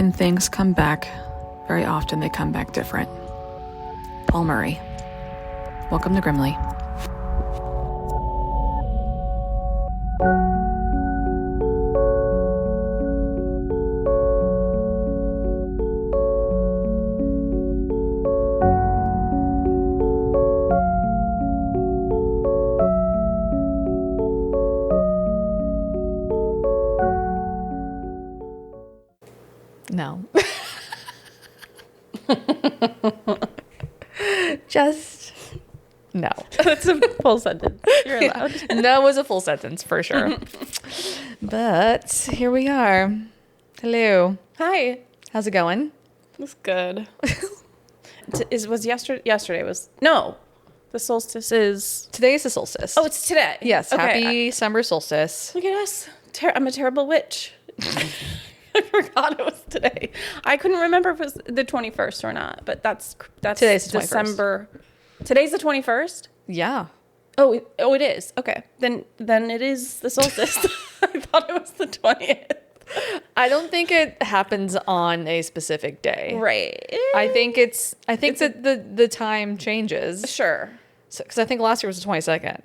when things come back, very often they come back different. Paul Murray. Welcome to Grimly. No. Just no. That's a full sentence. You're allowed. No was a full sentence for sure. But here we are. Hello. Hi. How's it going? It's good. Yesterday was no. The solstice is Today is the solstice. Oh, it's today. Yes. Okay. Happy summer solstice. Look at us. I'm a terrible witch. I forgot it was today. I couldn't remember if it was the 21st or not, but that's Today's the 21st. December. Today's the 21st? Yeah. Oh, it is. Okay. Then it is the solstice. I thought it was the 20th. I don't think it happens on a specific day. Right. I think that the time changes. Sure. Because I think last year was the 22nd.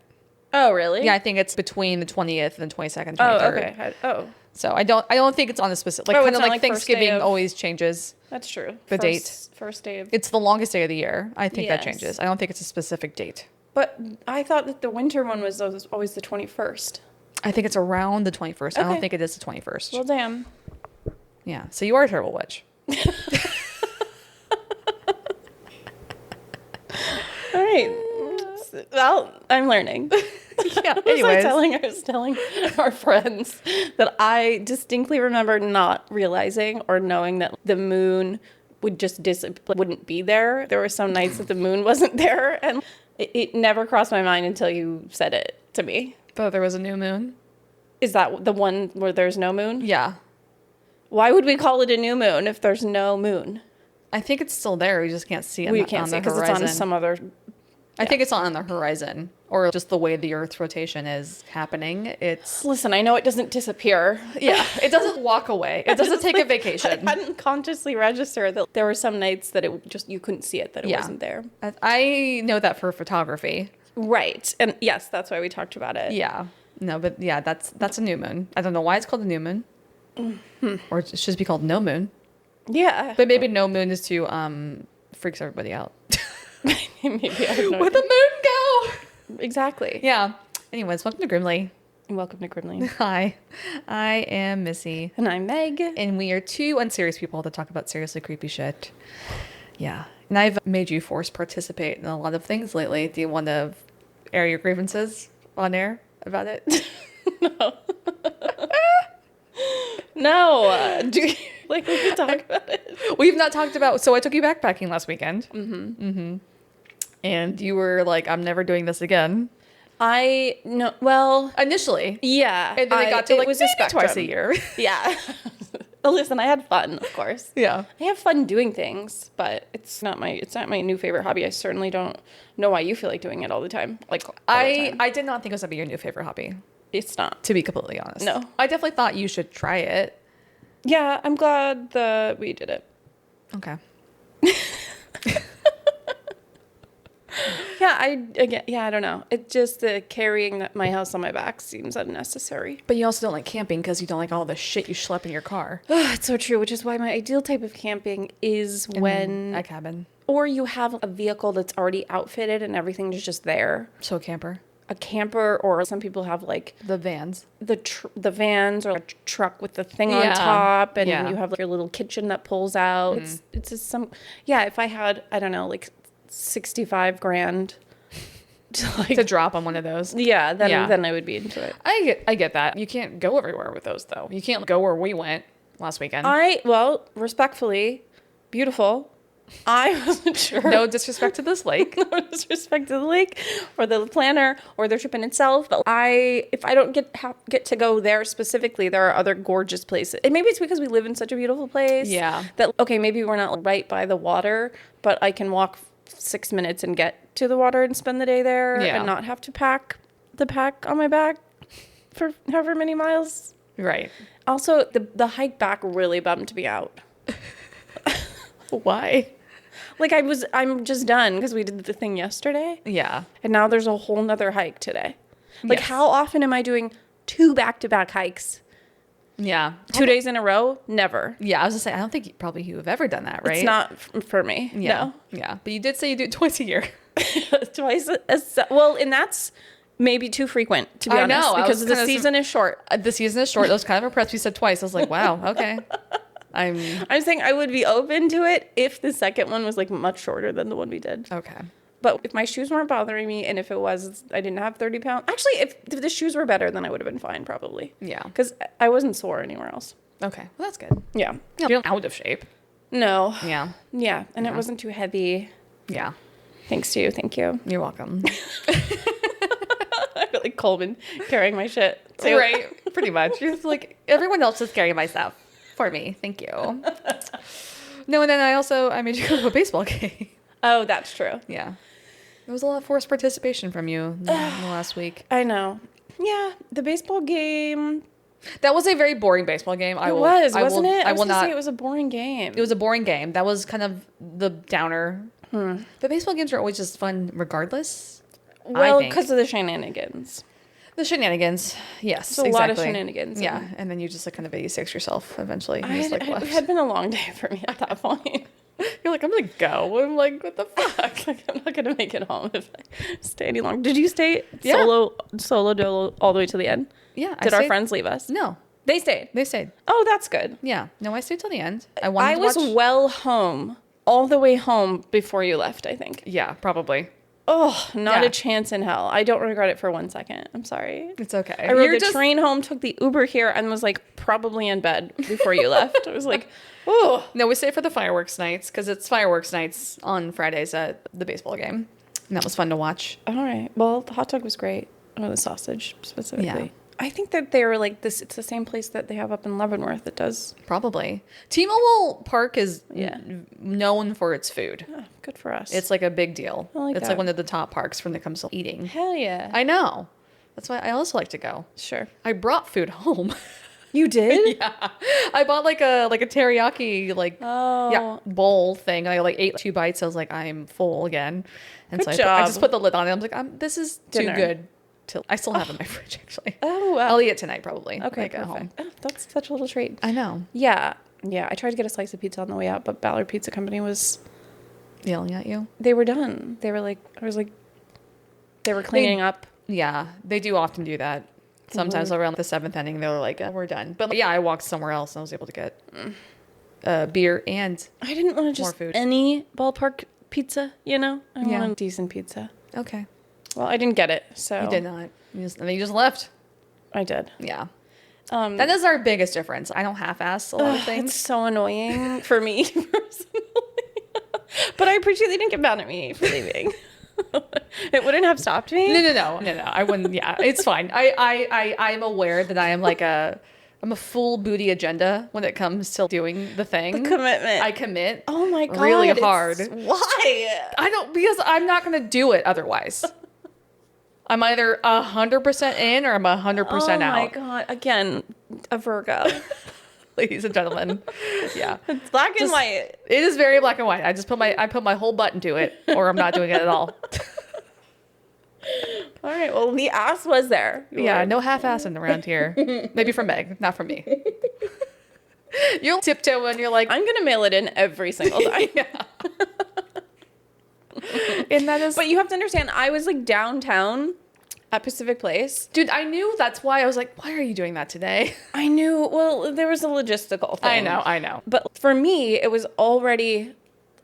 Oh, really? Yeah, I think it's between the 20th and the 22nd, 23rd. Oh, okay. So I don't think it's on a specific, kind of like Thanksgiving always changes. That's true. The date. First day of. It's the longest day of the year. I think that Yes. changes. I don't think it's a specific date. But I thought that the winter one was always the 21st. I think it's around the 21st. I don't Okay. think it is the 21st. Well, damn. Yeah. So you are a terrible witch. All right. Well, I'm learning. Yeah. I Anyways. was telling our friends that I distinctly remember not realizing or knowing that the moon would just wouldn't be there. There were some nights that the moon wasn't there, and it never crossed my mind until you said it to me. Thought there was a new moon. Is that the one where there's no moon? Yeah. Why would we call it a new moon if there's no moon? I think it's still there. We just can't see it We on can't the see because horizon. it's on some other. I think it's not on the horizon, or just the way the Earth's rotation is happening. It's Listen, I know it doesn't disappear. yeah. It doesn't walk away. It doesn't take a I vacation. hadn't consciously registered that there were some nights that it just you couldn't see it, that it wasn't there. I know that for photography. Right, and yes, that's why we talked about it. Yeah. No, but yeah, that's a new moon. I don't know why it's called a new moon, or it should be called no moon. Yeah, But maybe no moon is to freaks everybody out. maybe I don't know. Where'd the moon go? Exactly. Yeah. Anyways, welcome to Grimly. Welcome to Grimly. Hi, I am Missy, And I'm Meg. and we are two unserious people that talk about seriously creepy shit. Yeah, and I've made you force participate in a lot of things lately. Do you want to air your grievances on air about it? No, we can talk about it. We've not talked about. So I took you backpacking last weekend. And you were like, "I'm never doing this again." Well, Initially, yeah, and then it got to like was maybe a twice a year. Yeah. Well, listen, I had fun, of course. Yeah. I have fun doing things, but it's not my new favorite hobby. I certainly don't know why you feel like doing it all the time. Like all the time. I did not think it was gonna be your new favorite hobby. It's not. To be completely honest, No. I definitely thought you should try it. Yeah, I'm glad that we did it. Okay. Yeah, I don't know. It just carrying my house on my back seems unnecessary. But you also don't like camping because you don't like all the shit you schlep in your car. It's so true, which is why my ideal type of camping is when A cabin. or you have a vehicle that's already outfitted and everything is just there. So a camper. A camper, or some people have like The vans. the vans or a truck with the thing Yeah. on top, and Yeah. you have like your little kitchen that pulls out. It's just if I had, I don't know, like 65 grand To drop on one of those. then I would be into it. I get that. You can't go everywhere with those though. You can't go where we went last weekend. Respectfully, beautiful. I wasn't sure. No disrespect to this lake. No disrespect to the lake or the planner or the trip in itself, but if I don't get to go there specifically, there are other gorgeous places. And maybe it's because we live in such a beautiful place. Yeah. That maybe we're not right by the water, but I can walk 6 minutes and get to the water and spend the day there and not have to pack the pack on my back for however many miles. Right. Also, the hike back really bummed me out. Why? Like I'm just done because we did the thing yesterday. Yeah. And now there's a whole nother hike today. Like Yes. how often am I doing 2 back-to-back hikes? Yeah. 2 days in a row? Never. Yeah, I was gonna say, I don't think you have ever done that, right? It's not for me. Yeah. Yeah. But you did say you do it twice a year. No. Twice. Well, and that's maybe too frequent, to be I honest, know, I because was the kinda season is short. The season is short. That was kind of impressed. You said twice. I was like, wow, okay. I'm saying I would be open to it if the second one was like much shorter than the one we did. okay. But if my shoes weren't bothering me, and if it was, I didn't have 30 pounds. Actually, if the shoes were better, then I would have been fine, probably. Yeah. Because I wasn't sore anywhere else. Okay. Well, that's good. Yeah. You're out of shape. No. Yeah. Yeah. And it wasn't too heavy. Yeah. Thanks to you. Thank you. You're welcome. I feel like Coleman carrying my shit. Too. Right. Pretty much. You're just like, everyone else is carrying my stuff for me. Thank you. No, and then I made you go to a baseball game. Oh, that's true. Yeah. There was a lot of forced participation from you in the last week. I know. Yeah. The baseball game. That was a very boring baseball game. Wasn't it? I will not. Say it was a boring game. It was a boring game. That was kind of the downer. The baseball games are always just fun, regardless. Well, I think. because of the shenanigans. The shenanigans. Yes, It's a lot of shenanigans. Yeah, and then you just like kind of 86 yourself eventually. You just, It left. had been a long day for me at that point. You're like, I'm gonna go. I'm like, what the fuck? Like, I'm not gonna make it home if I stay any longer. Did you stay Yeah. solo dolo all the way to the end? Yeah. Did our friends leave us? No, They stayed. they stayed. Oh, that's good. Yeah. No, I stayed till the end. I I was well home all the way home before you left, I think. Yeah, probably. Oh, not Yeah. a chance in hell. I don't regret it for 1 second. I'm sorry. It's okay. I rode the train home, took the Uber here, and was like probably in bed before you left. I was like, oh. No, we stayed for the fireworks nights because it's fireworks nights on Fridays at the baseball game. And that was fun to watch. All right. Well, the hot dog was great. Or the sausage specifically. Yeah. I think that they were like this. It's the same place that they have up in Leavenworth that does. Probably. T-Mobile Park is Yeah. known for its food. Oh, good for us. It's like a big deal. I like it's that. like one of the top parks when it comes to eating. hell yeah. I know. That's why I also like to go. Sure. I brought food home. You did? Yeah. I bought like a teriyaki bowl thing. I like ate 2 bites. I was like, I'm full again. And Good so I job. just put the lid on it. I was like, this is Dinner. too good. I still have it in my fridge actually. Oh, wow. I'll eat it tonight probably. Okay, when I get perfect. home. Oh, that's such a little treat. I know. Yeah. Yeah. I tried to get a slice of pizza on the way out, but Ballard Pizza Company was, Yelling at you. they were done. They were like, they were cleaning up. Yeah, they do often do that. Sometimes around the 7th inning, they're like, we're done. But yeah, I walked somewhere else and I was able to get beer and I didn't want to more just food. any ballpark pizza, I Yeah. wanted a decent pizza. Okay. Well, I didn't get it, so. You did not. And then you just left. I did. Yeah. That is our biggest difference. I don't half-ass a lot of It's things. so annoying for me personally. But I appreciate they didn't get mad at me for leaving. It wouldn't have stopped me. No. I wouldn't. Yeah, it's fine. I'm aware that I am like I'm a full booty agenda when it comes to doing the thing. The commitment. I commit. Oh my God. Really hard. Why? Because I'm not going to do it otherwise. I'm either 100% in or I'm 100% Oh out. my God. Again, a Virgo. Ladies and gentlemen. Yeah. It's black and white. It is very black and white. I put my whole butt into it or I'm not doing it at all. All right. Well, the ass was there. Yeah, no half-assing around here. Maybe from Meg, not from me. You'll tiptoe and you're like, I'm going to mail it in every single time. yeah. And that is, But you have to understand, I was like downtown at Pacific Place. dude, I knew that's why I was like, why are you doing that today? I knew, well, there was a logistical thing. I know. But for me, it was already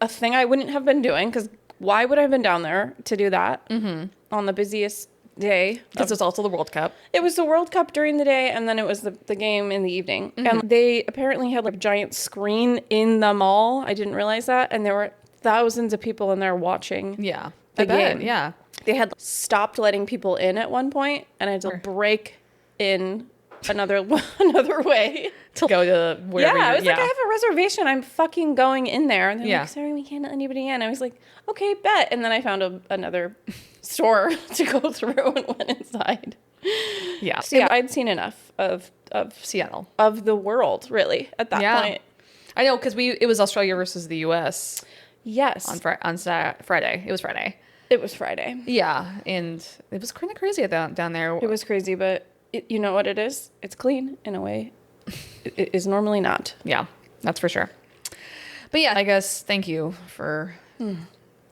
a thing I wouldn't have been doing because why would I have been down there to do that on the busiest day? Because it's also the World Cup. It was the World Cup during the day, and then it was the game in the evening. And they apparently had like a giant screen in the mall. I didn't realize that. And there were thousands of people in there watching. Yeah. The I bet, game. yeah. They had stopped letting people in at one point, and I had to break in another way. To go to wherever I was like, I have a reservation. I'm fucking going in there. And they're Yeah. like, sorry, we can't let anybody in. I was like, okay, bet. And then I found another store to go through and went inside. Yeah. So yeah, I'd seen enough of Seattle. of the world, really, at that Yeah. point. I know, because it was Australia versus the U.S. Yes. on Friday. It was Friday. It was Friday. Yeah, and it was kind of crazy down there. It was crazy, but you know what it is? It's clean in a way. It is normally not. Yeah, that's for sure. But yeah, I guess thank you for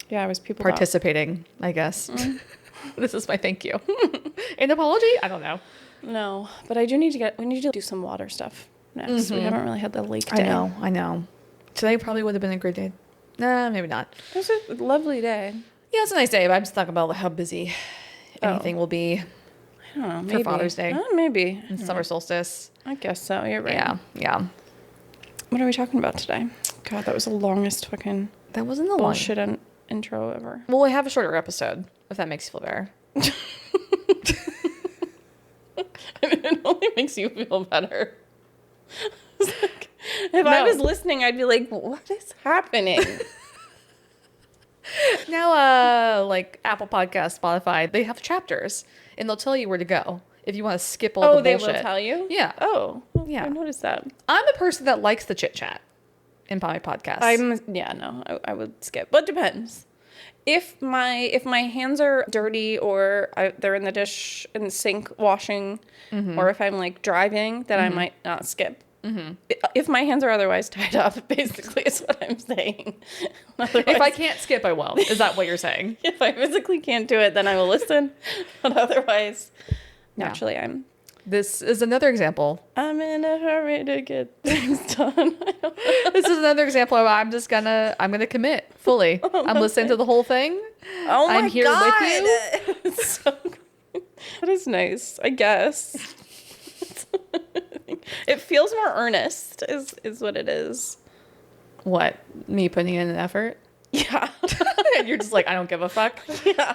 Yeah, I was people participating, I guess. This is my thank you. An apology? I don't know. No, but we need to do some water stuff next. We haven't really had the lake day. I know. Today probably would have been a great day. Nah, maybe not. It was a lovely day. Yeah, it's a nice day, but I'm just talking about how busy anything will be I don't know, for maybe. Father's Day Maybe. and summer solstice. I guess so. You're right. Yeah. What are we talking about today? God, that was the longest fucking That wasn't the bullshit intro ever. Well, we have a shorter episode, if that makes you feel better. I mean, it only makes you feel better. If I was listening, I'd be like, what is happening? Now, like Apple Podcasts, Spotify, they have chapters, and they'll tell you where to go if you want to skip all the bullshit. They will tell you? Yeah. Oh, Yeah. I noticed that. I'm a person that likes the chit chat in my podcast. I would skip, but it depends. If my hands are dirty or they're in the dish in the sink washing, or if I'm like driving, then I might not skip. If my hands are otherwise tied up, basically is what I'm saying. If I can't skip, I will. Is that what you're saying? If I physically can't do it, then I will listen. But otherwise, naturally, This is another example. I'm in a hurry to get things done. This is another example of I'm gonna commit fully. I'm listening to the whole thing. Oh my I'm here God. with you. So, that is nice, I guess. It feels more earnest, is what it is. What? Me putting in an effort? Yeah. And you're just like, I don't give a fuck. Yeah.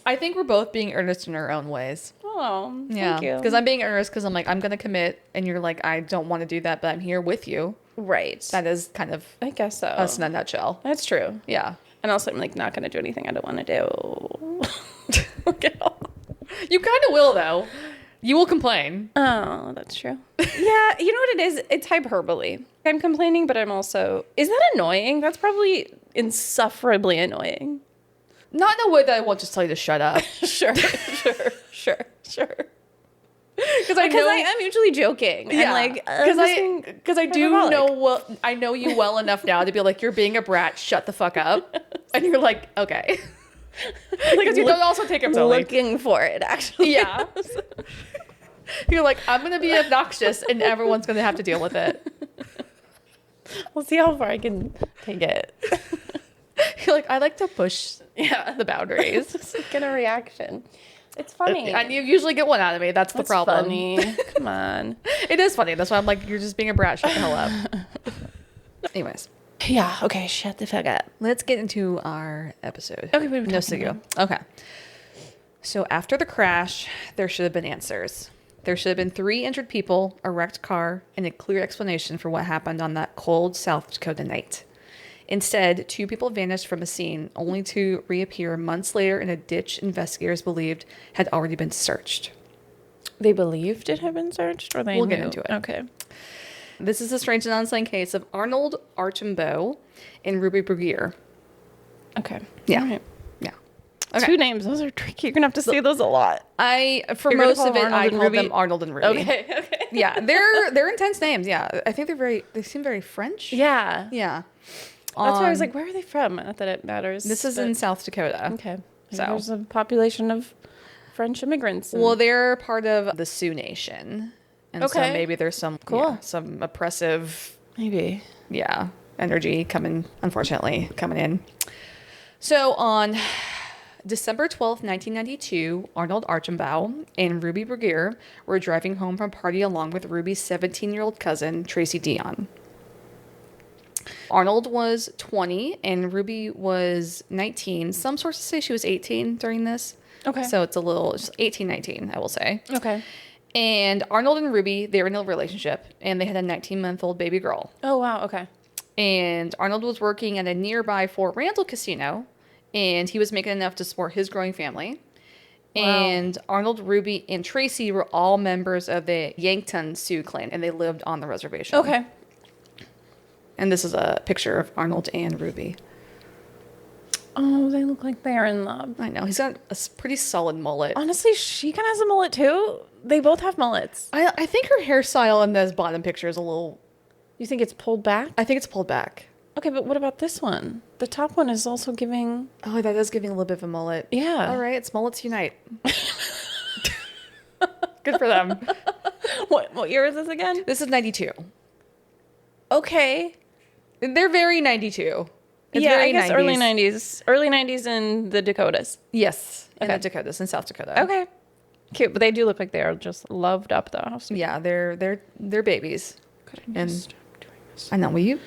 I think we're both being earnest in our own ways. Oh, Yeah. thank you. Because I'm being earnest because I'm like, I'm going to commit. And you're like, I don't want to do that, but I'm here with you. Right. That is kind of I guess so. us in a nutshell. That's true. Yeah. And also, I'm like not going to do anything I don't want to do. Okay. You kind of will, though. You will complain. Oh, that's true. Yeah, you know what it is? It's hyperbole. I'm complaining, but I'm also... Is that annoying? That's probably insufferably annoying. Not in a way that I won't just tell you to shut up. Sure. Because Because I am usually joking. Yeah, Because I do know I know you well enough now to be like, you're being a brat, shut the fuck up. And you're like, okay. Because you don't also take it silly. Looking for it, actually. Yeah. You're like, I'm gonna be obnoxious and everyone's gonna have to deal with it. We'll see how far I can take it. You're like, I like to push the boundaries. Just get a reaction. It's funny. And you usually get one out of me. That's the problem. Funny. Come on. It is funny. That's why I'm like, you're just being a brat. Shut the hell up. Anyways. Yeah. Okay. Shut the fuck up. Let's get into our episode. Okay. What are we No talking signal. Okay. So after the crash, there should have been answers. There should have been 3 injured people, a wrecked car, and a clear explanation for what happened on that cold South Dakota night. Instead, 2 people vanished from a scene, only to reappear months later in a ditch investigators believed had already been searched. They believed it had been searched, or they We'll knew? get into it. Okay. This is a strange and unsettling case of Arnold Archambeau and Ruby Bruguier. Okay. Yeah. All right. Yeah. Okay. 2 names. Those are tricky. You're going to have to say those a lot. For You're gonna most call of it, them I Arnold and call Ruby? them Arnold and Ruby. Okay. Yeah, they're intense names. Yeah, I think they seem very French. Yeah. Yeah. That's why I was like, where are they from? Not that it matters. This is in South Dakota. Okay. So there's a population of French immigrants. Well, they're part of the Sioux Nation. And so maybe there's some some oppressive maybe energy unfortunately coming in. So on December 12th, 1992, Arnold Archambeau and Ruby Bruguier were driving home from a party along with Ruby's 17-year-old cousin, Tracy Dion. Arnold was 20 and Ruby was 19. Some sources say she was 18 during this. Okay. So it's 18, 19, I will say. Okay. And Arnold and Ruby, they were in a relationship and they had a 19-month-old baby girl. Oh, wow. Okay. And Arnold was working at a nearby Fort Randall casino and he was making enough to support his growing family. Wow. And Arnold, Ruby, and Tracy were all members of the Yankton Sioux clan and they lived on the reservation. Okay. And this is a picture of Arnold and Ruby. Oh, they look like they're in love. I know. He's got a pretty solid mullet. Honestly, she kind of has a mullet too. They both have mullets. I think her hairstyle in this bottom picture is a little... You think it's pulled back? I think it's pulled back. Okay, but what about this one? The top one is also giving... Oh, that is giving a little bit of a mullet. Yeah. All right, it's mullets unite. Good for them. What year is this again? This is 92. Okay. They're very 92. It's Yeah, very I guess 90s. early 90s. Early 90s in the Dakotas. Yes, in Okay. the Dakotas, in South Dakota. Okay. Cute, but they do look like they are just loved up though. Yeah, they're babies. Could And- stop doing this? I know. Will you?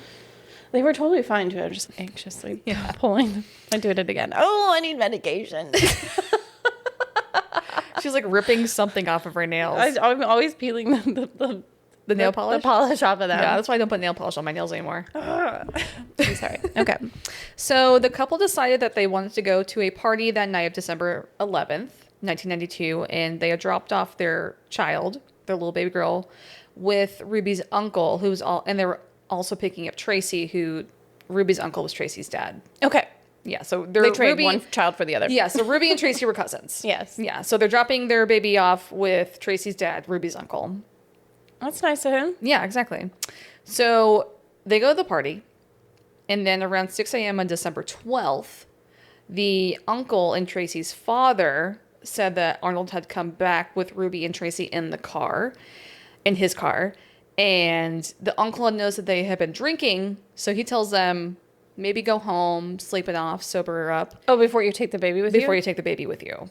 They were totally fine too. I'm just anxiously pulling them. I'm doing it again. Oh, I need medication. She's like ripping something off of her nails. I'm always peeling the nail polish? The polish off of them. Yeah, that's why I don't put nail polish on my nails anymore. I'm sorry. Okay. So the couple decided that they wanted to go to a party that night of December 11th, 1992, and they had dropped off their child, their little baby girl, with Ruby's uncle, and they were also picking up Tracy, who Ruby's uncle was Tracy's dad. Okay. Yeah, so They trade one child for the other. Yeah, so Ruby and Tracy were cousins. Yes. Yeah, so they're dropping their baby off with Tracy's dad, Ruby's uncle. That's nice of him. Yeah, exactly. So they go to the party, and then around 6 a.m. on December 12th, the uncle and Tracy's father said that Arnold had come back with Ruby and Tracy in his car, and the uncle had noticed that they had been drinking, so he tells them, maybe go home, sleep it off, sober her up. Oh, before you take the baby with you? Before you take the baby with you.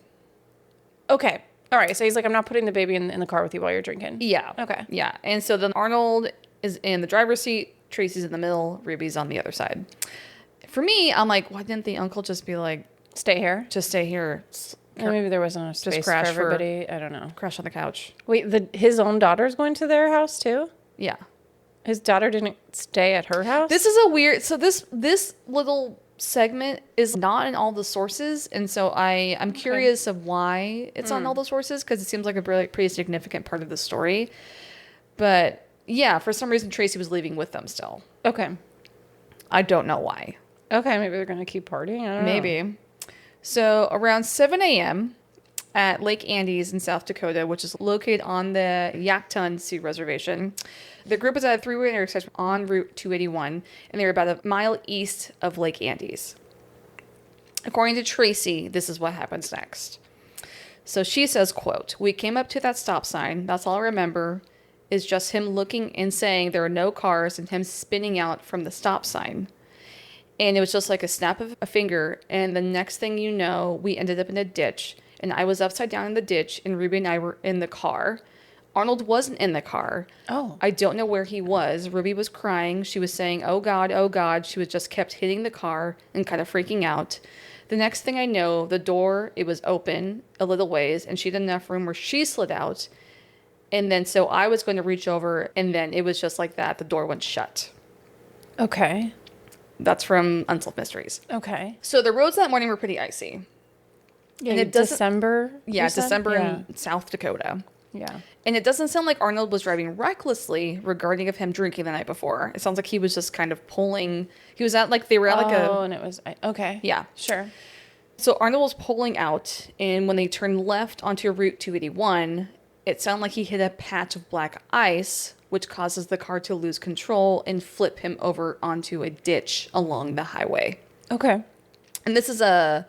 Okay. All right. So he's like, I'm not putting the baby in the car with you while you're drinking. Yeah. Okay. Yeah. And so then Arnold is in the driver's seat, Tracy's in the middle, Ruby's on the other side. For me, I'm like, why didn't the uncle just be like, Stay here? just stay here, Or maybe there wasn't a space for crash for- everybody. I don't know. crash on the couch? Wait, his own daughter's going to their house too? Yeah. His daughter didn't stay at her house? This is a weird, so this little segment is not in all the sources, and so I'm curious of why it's not in all the sources, because it seems like a pretty significant part of the story. But yeah, for some reason Tracy was leaving with them still. Okay. I don't know why. Okay, maybe they're going to keep partying. I don't know. Maybe. So around 7 a.m. at Lake Andes in South Dakota, which is located on the Yakton Sioux Reservation, the group was at a three-way intersection on Route 281, and they were about a mile east of Lake Andes. According to Tracy, this is what happens next. So she says, quote, "We came up to that stop sign. That's all I remember is just him looking and saying there are no cars and him spinning out from the stop sign. And it was just like a snap of a finger. And the next thing you know, we ended up in a ditch. And I was upside down in the ditch, and Ruby and I were in the car. Arnold wasn't in the car. Oh. I don't know where he was. Ruby was crying. She was saying, oh God, oh God. She was just kept hitting the car and kind of freaking out. The next thing I know, the door, it was open a little ways, and she had enough room where she slid out. And then so I was going to reach over, and then it was just like that. The door went shut." Okay. That's from Unsolved Mysteries. Okay. So the roads that morning were pretty icy. Yeah, And it doesn't- December? Yeah, you said? December Yeah. in South Dakota. Yeah. And it doesn't sound like Arnold was driving recklessly regarding of him drinking the night before. It sounds like he was just kind of pulling. He was at like, they were at like Oh, a, and it was... Okay. yeah. Sure. So Arnold was pulling out, and when they turned left onto Route 281, it sounded like he hit a patch of black ice, which causes the car to lose control and flip him over onto a ditch along the highway. Okay. And this is a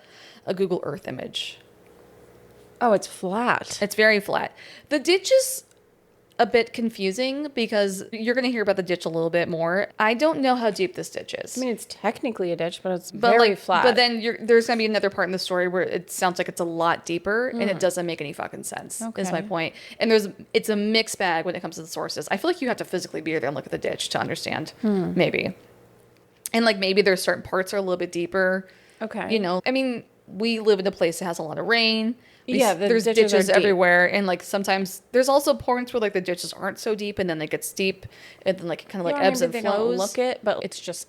Google Earth image. Oh, it's flat. It's very flat. The ditch is a bit confusing because you're going to hear about the ditch a little bit more. I don't know how deep this ditch is. I mean, it's technically a ditch, but it's but very flat. But then there's going to be another part in the story where it sounds like it's a lot deeper, and it doesn't make any fucking sense, is my Okay. point. And it's a mixed bag when it comes to the sources. I feel like you have to physically be there and look at the ditch to understand, maybe. And like maybe there's certain parts are a little bit deeper. Okay. You know, I mean, we live in a place that has a lot of rain. Yeah, the there's ditches are ditches deep. everywhere, and like sometimes there's also points where like the ditches aren't so deep, and then they get steep, and then like it kind of like Yeah, ebbs maybe and they don't flows. look it, but it's just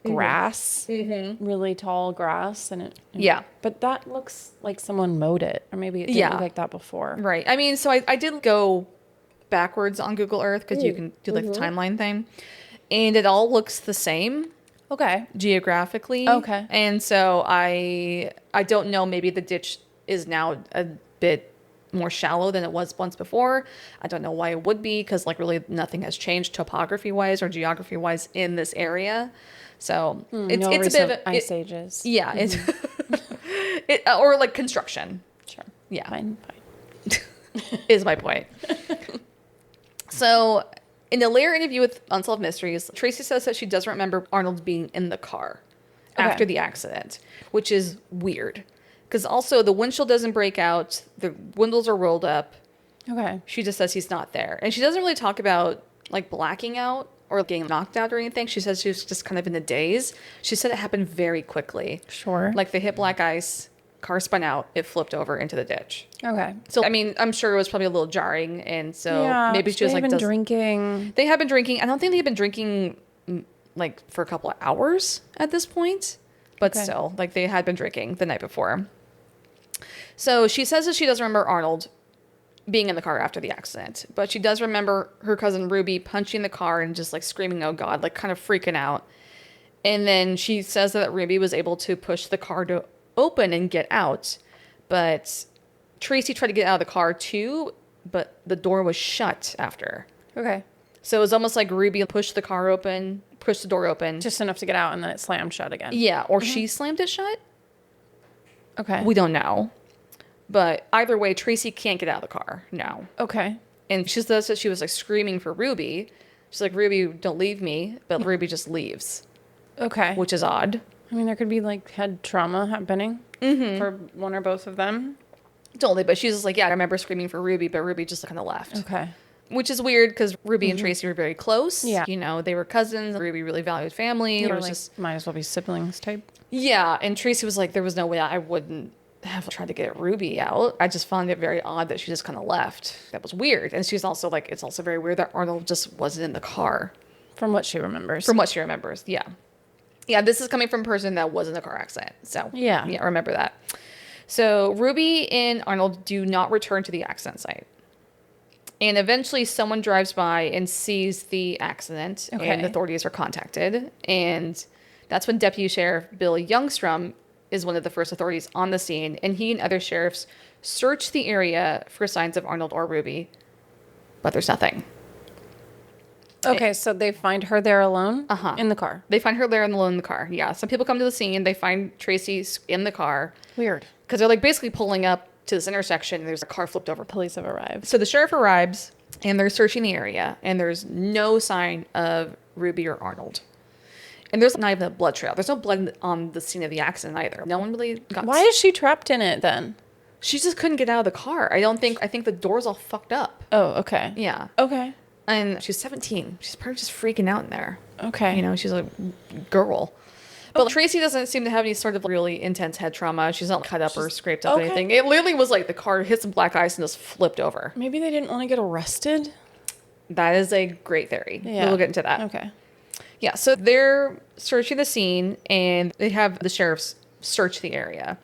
grass, really tall grass, and it. Yeah. But that looks like someone mowed it, or maybe it didn't Yeah. look like that before. Right. I mean, so I did go backwards on Google Earth because you can do like the timeline thing. And it all looks the same Okay. geographically. Okay. And so I don't know, maybe the ditch is now a bit more shallow than it was once before. I don't know why it would be, because like really nothing has changed topography wise or geography wise in this area. So it's a bit of a, ice ages. yeah, it's or like construction. Sure. Yeah. Fine. Is my point. So in a later interview with Unsolved Mysteries, Tracy says that she doesn't remember Arnold being in the car after the accident, which is weird. Because also the windshield doesn't break out. The windows are rolled up. Okay. She just says he's not there. And she doesn't really talk about like blacking out or getting knocked out or anything. She says she was just kind of in a daze. She said it happened very quickly. Sure. Like they hit black ice, car spun out, it flipped over into the ditch. Okay. So, I mean, I'm sure it was probably a little jarring. And so maybe she was like, drinking. They have been drinking. I don't think they've been drinking like for a couple of hours at this point. But still, like they had been drinking the night before. So she says that she doesn't remember Arnold being in the car after the accident, but she does remember her cousin Ruby punching the car and just like screaming, "Oh God," like kind of freaking out. And then she says that Ruby was able to push the car to open and get out, but Tracy tried to get out of the car too, but the door was shut after. Okay. So it was almost like Ruby pushed the car open, pushed the door open. Just enough to get out, and then it slammed shut again. Yeah, or she slammed it shut. Okay. We don't know. But either way, Tracy can't get out of the car now. Okay. And she says that she was like screaming for Ruby. She's like, "Ruby, don't leave me." But Ruby just leaves, Okay. which is odd. I mean, there could be like head trauma happening for one or both of them. Totally. But she's just like, "Yeah, I remember screaming for Ruby," but Ruby just kind of left. Okay. Which is weird because Ruby and Tracy were very close. Yeah. You know, they were cousins. Ruby really valued family. They It were was like, just, might as well be siblings type. yeah. And Tracy was like, there was no way I wouldn't have tried to get Ruby out. I just found it very odd that she just kind of left. That was weird. And she's also like, it's also very weird that Arnold just wasn't in the car. From what she remembers. From what she remembers, yeah. Yeah, this is coming from a person that was in a car accident. So, Yeah. remember that. So, Ruby and Arnold do not return to the accident site. And eventually someone drives by and sees the accident, and authorities are contacted. And that's when Deputy Sheriff Bill Youngstrom is one of the first authorities on the scene, and he and other sheriffs search the area for signs of Arnold or Ruby, but there's nothing. Okay, so they find her there alone in the car. They find her there alone in the car. Yeah, some people come to the scene. They find Tracy in the car. Weird. Because they're like basically pulling up to this intersection. And there's a car flipped over. Police have arrived. So the sheriff arrives and they're searching the area, and there's no sign of Ruby or Arnold. And there's not even a blood trail. There's no blood on the scene of the accident either. No one really got... Why is she trapped in it then? She just couldn't get out of the car. I think the door's all fucked up. Oh, okay. Yeah. Okay. And she's 17. She's probably just freaking out in there. Okay. You know, she's a girl. But Tracy doesn't seem to have any sort of really intense head trauma. She's not cut up or scraped up anything. It literally was like the car hit some black ice and just flipped over. Maybe they didn't want to get arrested? That is a great theory. Yeah. We'll get into that. Okay. Yeah, so they're searching the scene, and they have the sheriffs search the area.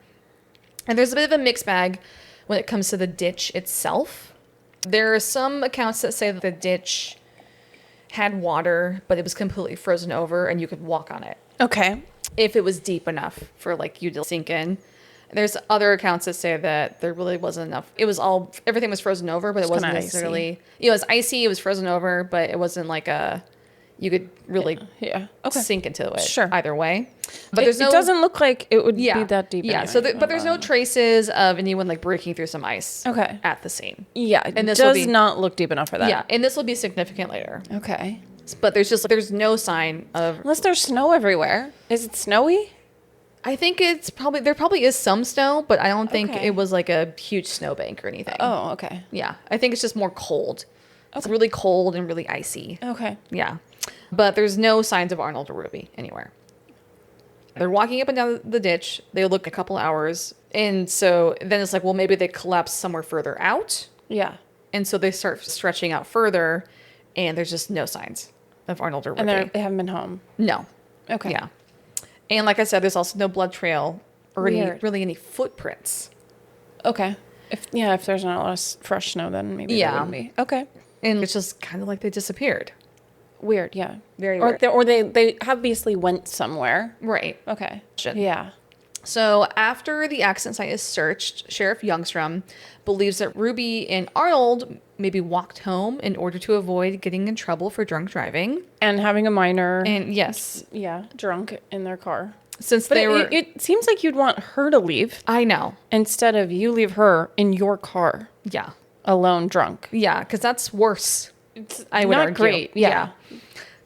And there's a bit of a mixed bag when it comes to the ditch itself. There are some accounts that say that the ditch had water, but it was completely frozen over, and you could walk on it Okay. if it was deep enough for like you to sink in. There's other accounts that say that there really wasn't enough. It was everything was frozen over, but it wasn't necessarily. It was icy. It was frozen over, but it wasn't like you could really sink into it. Sure. Either way, but it doesn't look like it would be that deep. Yeah. Anyway. So, but there's no traces of anyone like breaking through some ice. Okay. At the scene. Yeah, and this does not look deep enough for that. Yeah, and this will be significant later. Okay. But there's no sign of, unless there's snow everywhere. Is it snowy? I think there probably is some snow, but I don't think it was like a huge snowbank or anything. Oh, okay. Yeah, I think it's just more cold. It's really cold and really icy. Okay. Yeah. But there's no signs of Arnold or Ruby anywhere. They're walking up and down the ditch. They look a couple hours. And so then it's like, well, maybe they collapsed somewhere further out. Yeah. And so they start stretching out further, and there's just no signs of Arnold or Ruby. And they haven't been home. No. Okay. Yeah. And like I said, there's also no blood trail or any footprints. Okay. If there's not a lot of fresh snow, then maybe there wouldn't be. Okay. And it's just kind of like they disappeared. Weird, yeah. Very or weird. They obviously went somewhere. Right. Okay. Shit. Yeah. So after the accident site is searched, Sheriff Youngstrom believes that Ruby and Arnold maybe walked home in order to avoid getting in trouble for drunk driving. And having a minor. And yes. Yeah, drunk in their car. Since But they were... It seems like you'd want her to leave. I know. Instead of you leave her in your car. Yeah. Alone drunk. Yeah, because that's worse. It's I would not argue. great. Yeah.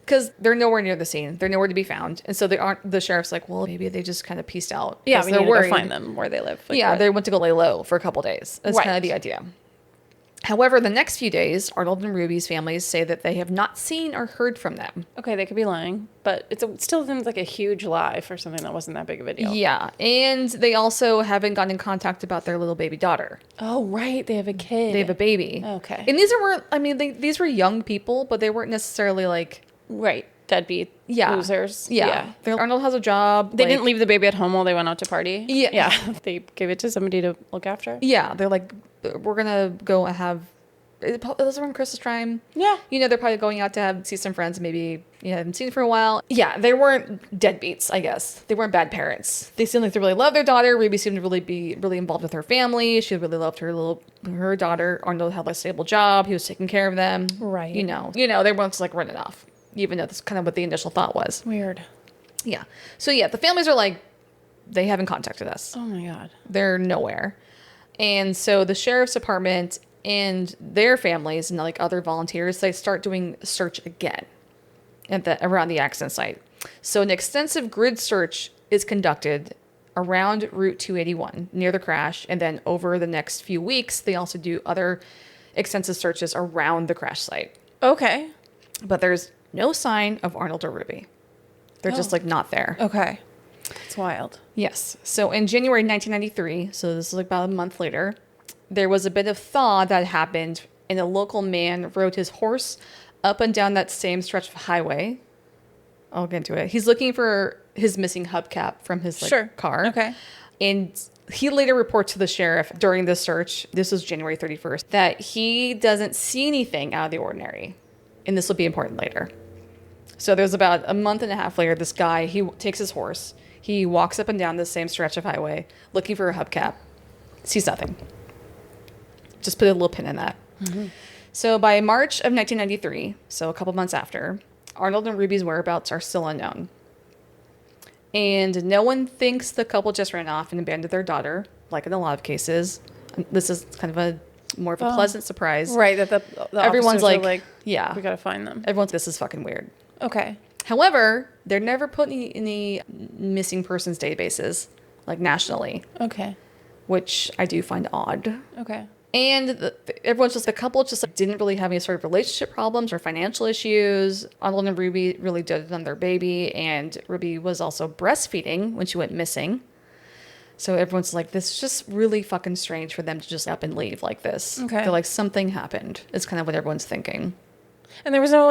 Because they're nowhere near the scene. They're nowhere to be found. And so the sheriff's like, well, maybe they just kind of pieced out. Yeah, we they're need to worried. go find them where they live. Like, yeah, what? they went to go lay low for a couple days. That's kind Right. of the idea. However, the next few days, Arnold and Ruby's families say that they have not seen or heard from them. Okay, they could be lying, but it still seems like a huge lie for something that wasn't that big of a deal. Yeah, and they also haven't gotten in contact about their little baby daughter. Oh, right. They have a kid. They have a baby. Okay. And these were young people, but they weren't necessarily like... Right. Deadbeat losers. Yeah. Arnold has a job. They didn't leave the baby at home while they went out to party. Yeah. Yeah. They gave it to somebody to look after. Yeah, they're like, we're gonna go have... Is it around Christmas time? Yeah. They're probably going out to see some friends maybe you haven't seen for a while. Yeah, they weren't deadbeats, I guess. They weren't bad parents. They seemed like they really loved their daughter. Ruby seemed to really be really involved with her family. She really loved her daughter. Arnold had a stable job. He was taking care of them. Right. They weren't just like running off, even though that's kind of what the initial thought was. Weird. Yeah. So yeah, the families are like, they haven't contacted us. Oh my God. They're nowhere. And so the sheriff's department and their families and like other volunteers, they start doing a search again around the accident site. So an extensive grid search is conducted around Route 281 near the crash. And then over the next few weeks, they also do other extensive searches around the crash site. Okay. But there's no sign of Arnold or Ruby. They're just like not there. Okay. It's wild. Yes. So in January 1993, so this is like about a month later, there was a bit of thaw that happened, and a local man rode his horse up and down that same stretch of highway. I'll get into it. He's looking for his missing hubcap from his car. Okay. And he later reports to the sheriff during the search, this was January 31st, that he doesn't see anything out of the ordinary. And this will be important later. So there's about a month and a half later, this guy, he takes his horse. He walks up and down the same stretch of highway looking for a hubcap. Sees nothing. Just put a little pin in that. Mm-hmm. So by March of 1993, so a couple months after, Arnold and Ruby's whereabouts are still unknown. And no one thinks the couple just ran off and abandoned their daughter, like in a lot of cases. This is kind of more of a pleasant surprise. Right, that the everyone's like, yeah, we gotta find them. This is fucking weird. Okay. However, they're never put in any missing persons databases, like nationally. Okay. Which I do find odd. Okay. And everyone's just, the couple just like didn't really have any sort of relationship problems or financial issues. Arnold and Ruby really doted on their baby, and Ruby was also breastfeeding when she went missing. So everyone's like, this is just really fucking strange for them to just up and leave like this. Okay. They're like, something happened. It's kind of what everyone's thinking. And there was no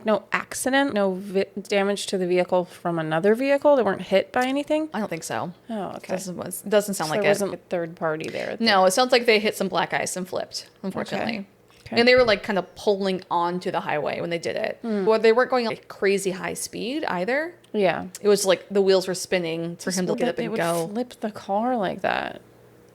no accident, no damage to the vehicle from another vehicle? They weren't hit by anything? I don't think so. Oh, okay. Doesn't sound like there it. wasn't a third party there. No, it sounds like they hit some black ice and flipped, unfortunately. Okay. And they were like kind of pulling onto the highway when they did it. Well, they weren't going like crazy high speed either. Yeah. It was like the wheels were spinning for him to get up and go. Would flip the car like that.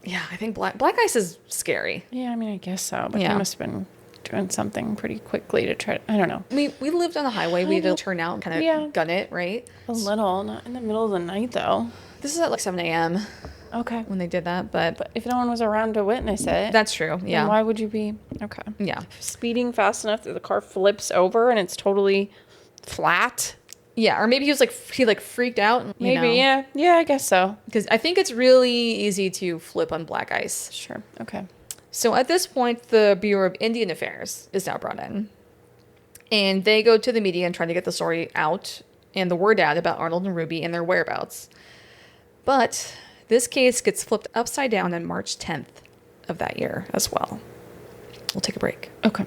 Yeah, I think black ice is scary. Yeah, I mean, I guess so. But Yeah. they must have been doing something pretty quickly to try. I don't know. We lived on a highway. We had to turn out and kind of gun it, right? A little, not in the middle of the night though. This is at like 7 a.m. Okay. when they did that, but If no one was around to witness it, that's true. then Yeah. why would you be? Okay. Yeah. Speeding fast enough that the car flips over and it's totally flat. Yeah. Or maybe he freaked out. Maybe. Yeah. Yeah, I guess so. Because I think it's really easy to flip on black ice. Sure. Okay. So at this point, the Bureau of Indian Affairs is now brought in. And they go to the media and try to get the story out and the word out about Arnold and Ruby and their whereabouts. But this case gets flipped upside down on March 10th of that year as well. We'll take a break. Okay.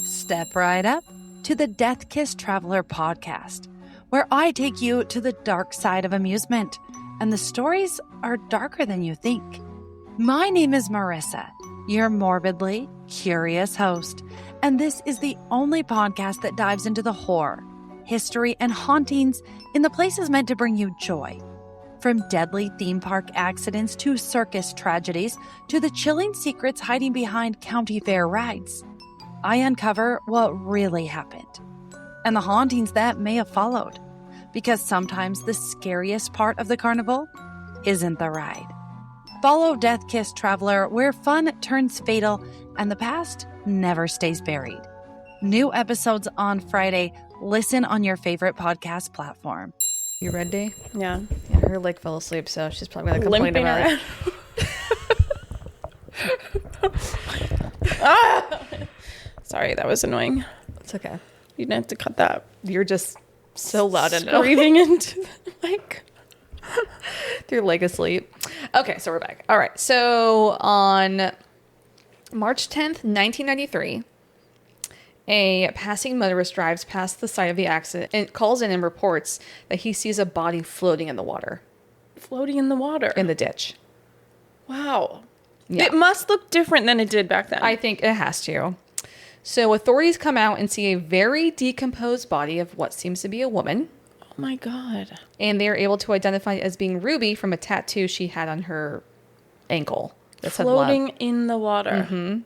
Step right up to the Death Kiss Traveler podcast, where I take you to the dark side of amusement, and the stories are darker than you think. My name is Marissa, your morbidly curious host, and this is the only podcast that dives into the horror, history, and hauntings in the places meant to bring you joy. From deadly theme park accidents to circus tragedies to the chilling secrets hiding behind county fair rides, I uncover what really happened and the hauntings that may have followed. Because sometimes the scariest part of the carnival isn't the ride. Follow Death Kiss Traveler, where fun turns fatal and the past never stays buried. New episodes on Friday. Listen on your favorite podcast platform. You ready? Yeah. Yeah, her leg fell asleep, so she's probably going to complain Limping about around. it. Ah! Sorry, that was annoying. It's okay. You didn't have to cut that. You're just so loud and Screaming into the mic. your leg asleep. Okay, so we're back. All right. So on March 10th, 1993, a passing motorist drives past the site of the accident and calls in and reports that he sees a body floating in the water, Floating in the water. in the ditch. Wow. Yeah. It must look different than it did back then. I think it has to. So authorities come out and see a very decomposed body of what seems to be a woman. Oh my God. And they are able to identify it as being Ruby from a tattoo she had on her ankle that said love. Floating in the water. Mm-hmm.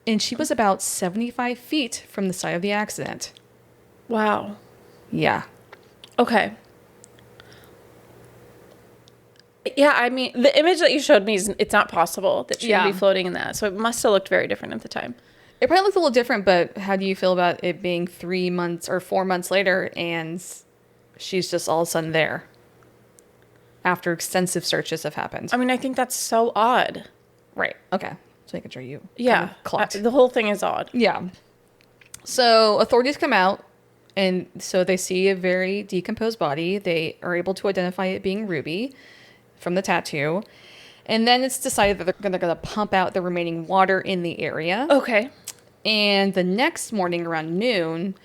And she was about 75 feet from the site of the accident. Wow. Yeah. Okay. Yeah, I mean, the image that you showed me, it's not possible that she would be floating in that. So it must have looked very different at the time. It probably looked a little different, but how do you feel about it being 3 months or 4 months later and she's just all of a sudden there after extensive searches have happened? I mean, I think that's so odd. Right. Okay. So making sure you Yeah. clocked. The whole thing is odd. Yeah. So authorities come out, and so they see a very decomposed body. They are able to identify it being Ruby from the tattoo. And then it's decided that they're going to pump out the remaining water in the area. Okay. And the next morning around noon,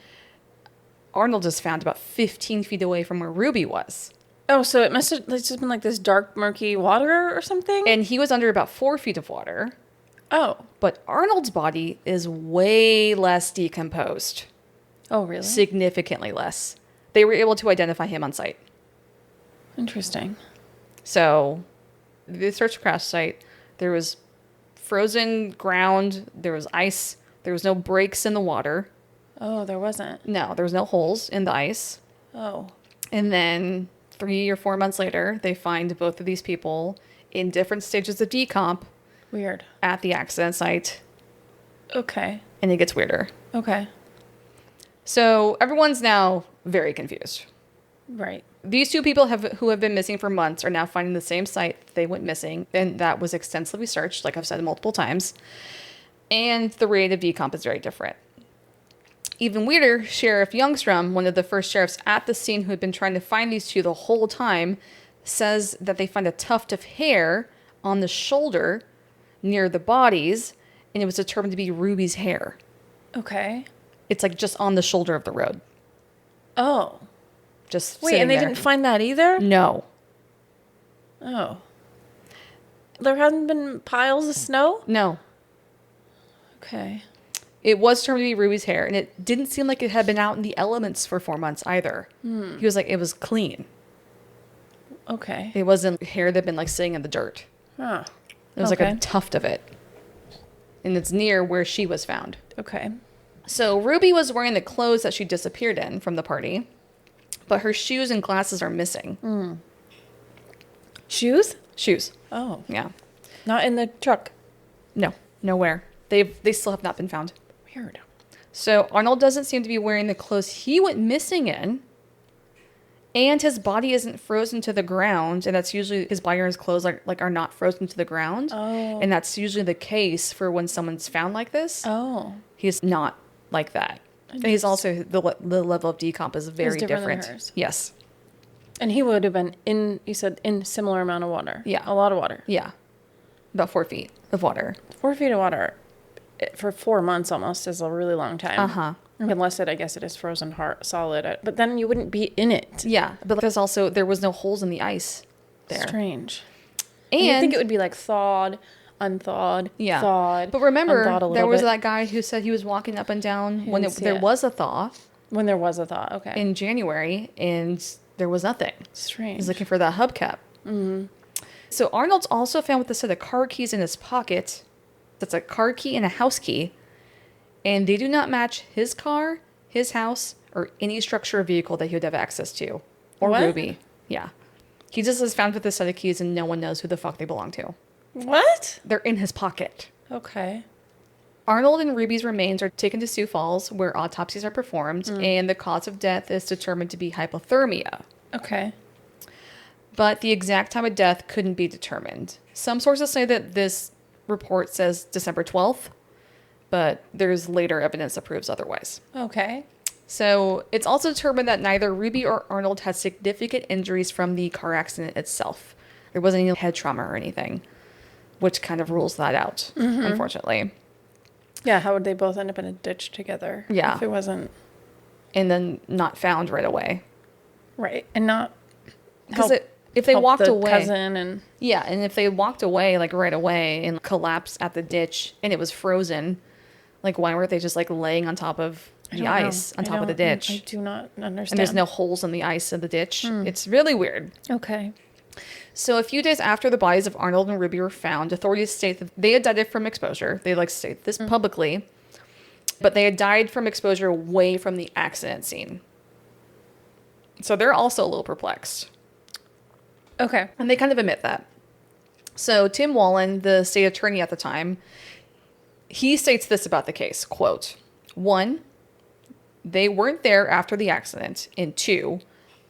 Arnold is found about 15 feet away from where Ruby was. Oh, so it must have just been like this dark, murky water or something? And he was under about 4 feet of water. Oh. But Arnold's body is way less decomposed. Oh, really? Significantly less. They were able to identify him on site. Interesting. So the search crash site, there was frozen ground, there was ice, there was no breaks in the water. Oh, there wasn't. No, there was no holes in the ice. Oh. And then 3 or 4 months later, they find both of these people in different stages of decomp Weird. at the accident site. Okay. And it gets weirder. Okay. So everyone's now very confused. Right. These two people who have been missing for months are now finding the same site they went missing, and that was extensively searched, like I've said multiple times. And the rate of decomp is very different. Even weirder, Sheriff Youngstrom, one of the first sheriffs at the scene who had been trying to find these two the whole time, says that they find a tuft of hair on the shoulder near the bodies, and it was determined to be Ruby's hair. Okay. It's like just on the shoulder of the road. Oh. Just Wait, sitting and they there. didn't find that either? No. Oh. There hasn't been piles of snow? No. Okay. It was determined to be Ruby's hair, and it didn't seem like it had been out in the elements for 4 months either. He was like, it was clean. Okay. It wasn't hair that had been like sitting in the dirt. Huh. It was like Okay. a tuft of it. And it's near where she was found. Okay. So Ruby was wearing the clothes that she disappeared in from the party, but her shoes and glasses are missing. Shoes? Shoes. Oh. Yeah. Not in the truck. No. Nowhere. They still have not been found. Weird. So Arnold doesn't seem to be wearing the clothes he went missing in. And his body isn't frozen to the ground. And that's usually his body or his clothes are not frozen to the ground. Oh. And that's usually the case for when someone's found like this. Oh. He's not like that. And he's also, the level of decomp is very different than different. hers. Yes. And he would have been you said, in similar amount of water. Yeah. A lot of water. Yeah. About 4 feet of water. 4 feet of water for 4 months almost is a really long time. Uh-huh. Unless I guess it is frozen hard, solid. But then you wouldn't be in it. Yeah. But there was no holes in the ice there. Strange. And you think it would be like thawed unthawed, Yeah. thawed. But remember, unthawed a there little was bit. that guy who said he was walking up and down when didn't see there it. was a thaw When there was a thaw, okay. in January, and there was nothing. Strange. He's looking for that hubcap. Mm-hmm. So Arnold's also found with a set of car keys in his pocket. That's a car key and a house key. And they do not match his car, his house, or any structure or vehicle that he would have access to. Or What? Ruby. Yeah. He just is found with a set of keys and no one knows who the fuck they belong to. What? They're in his pocket. Okay. Arnold and Ruby's remains are taken to Sioux Falls, where autopsies are performed, and the cause of death is determined to be hypothermia. Okay. But the exact time of death couldn't be determined. Some sources say that this report says December 12th, but there's later evidence that proves otherwise. Okay. So it's also determined that neither Ruby or Arnold had significant injuries from the car accident itself. There wasn't any head trauma or anything, which kind of rules that out, unfortunately. Yeah, how would they both end up in a ditch together? Yeah. If it wasn't... And then not found right away. Right. And not... Because if they help walked the away... cousin and... Yeah, and if they walked away, like, right away and collapsed at the ditch and it was frozen, like, why weren't they just, like, laying on top of the ice, on top of the ditch? I do not understand. And there's no holes in the ice in the ditch. It's really weird. Okay. So a few days after the bodies of Arnold and Ruby were found, authorities state that they had died from exposure. They, like, state this publicly. But they had died from exposure away from the accident scene. So they're also a little perplexed. Okay. And they kind of admit that. So Tim Wallen, the state attorney at the time, he states this about the case, quote, 1, they weren't there after the accident, and 2,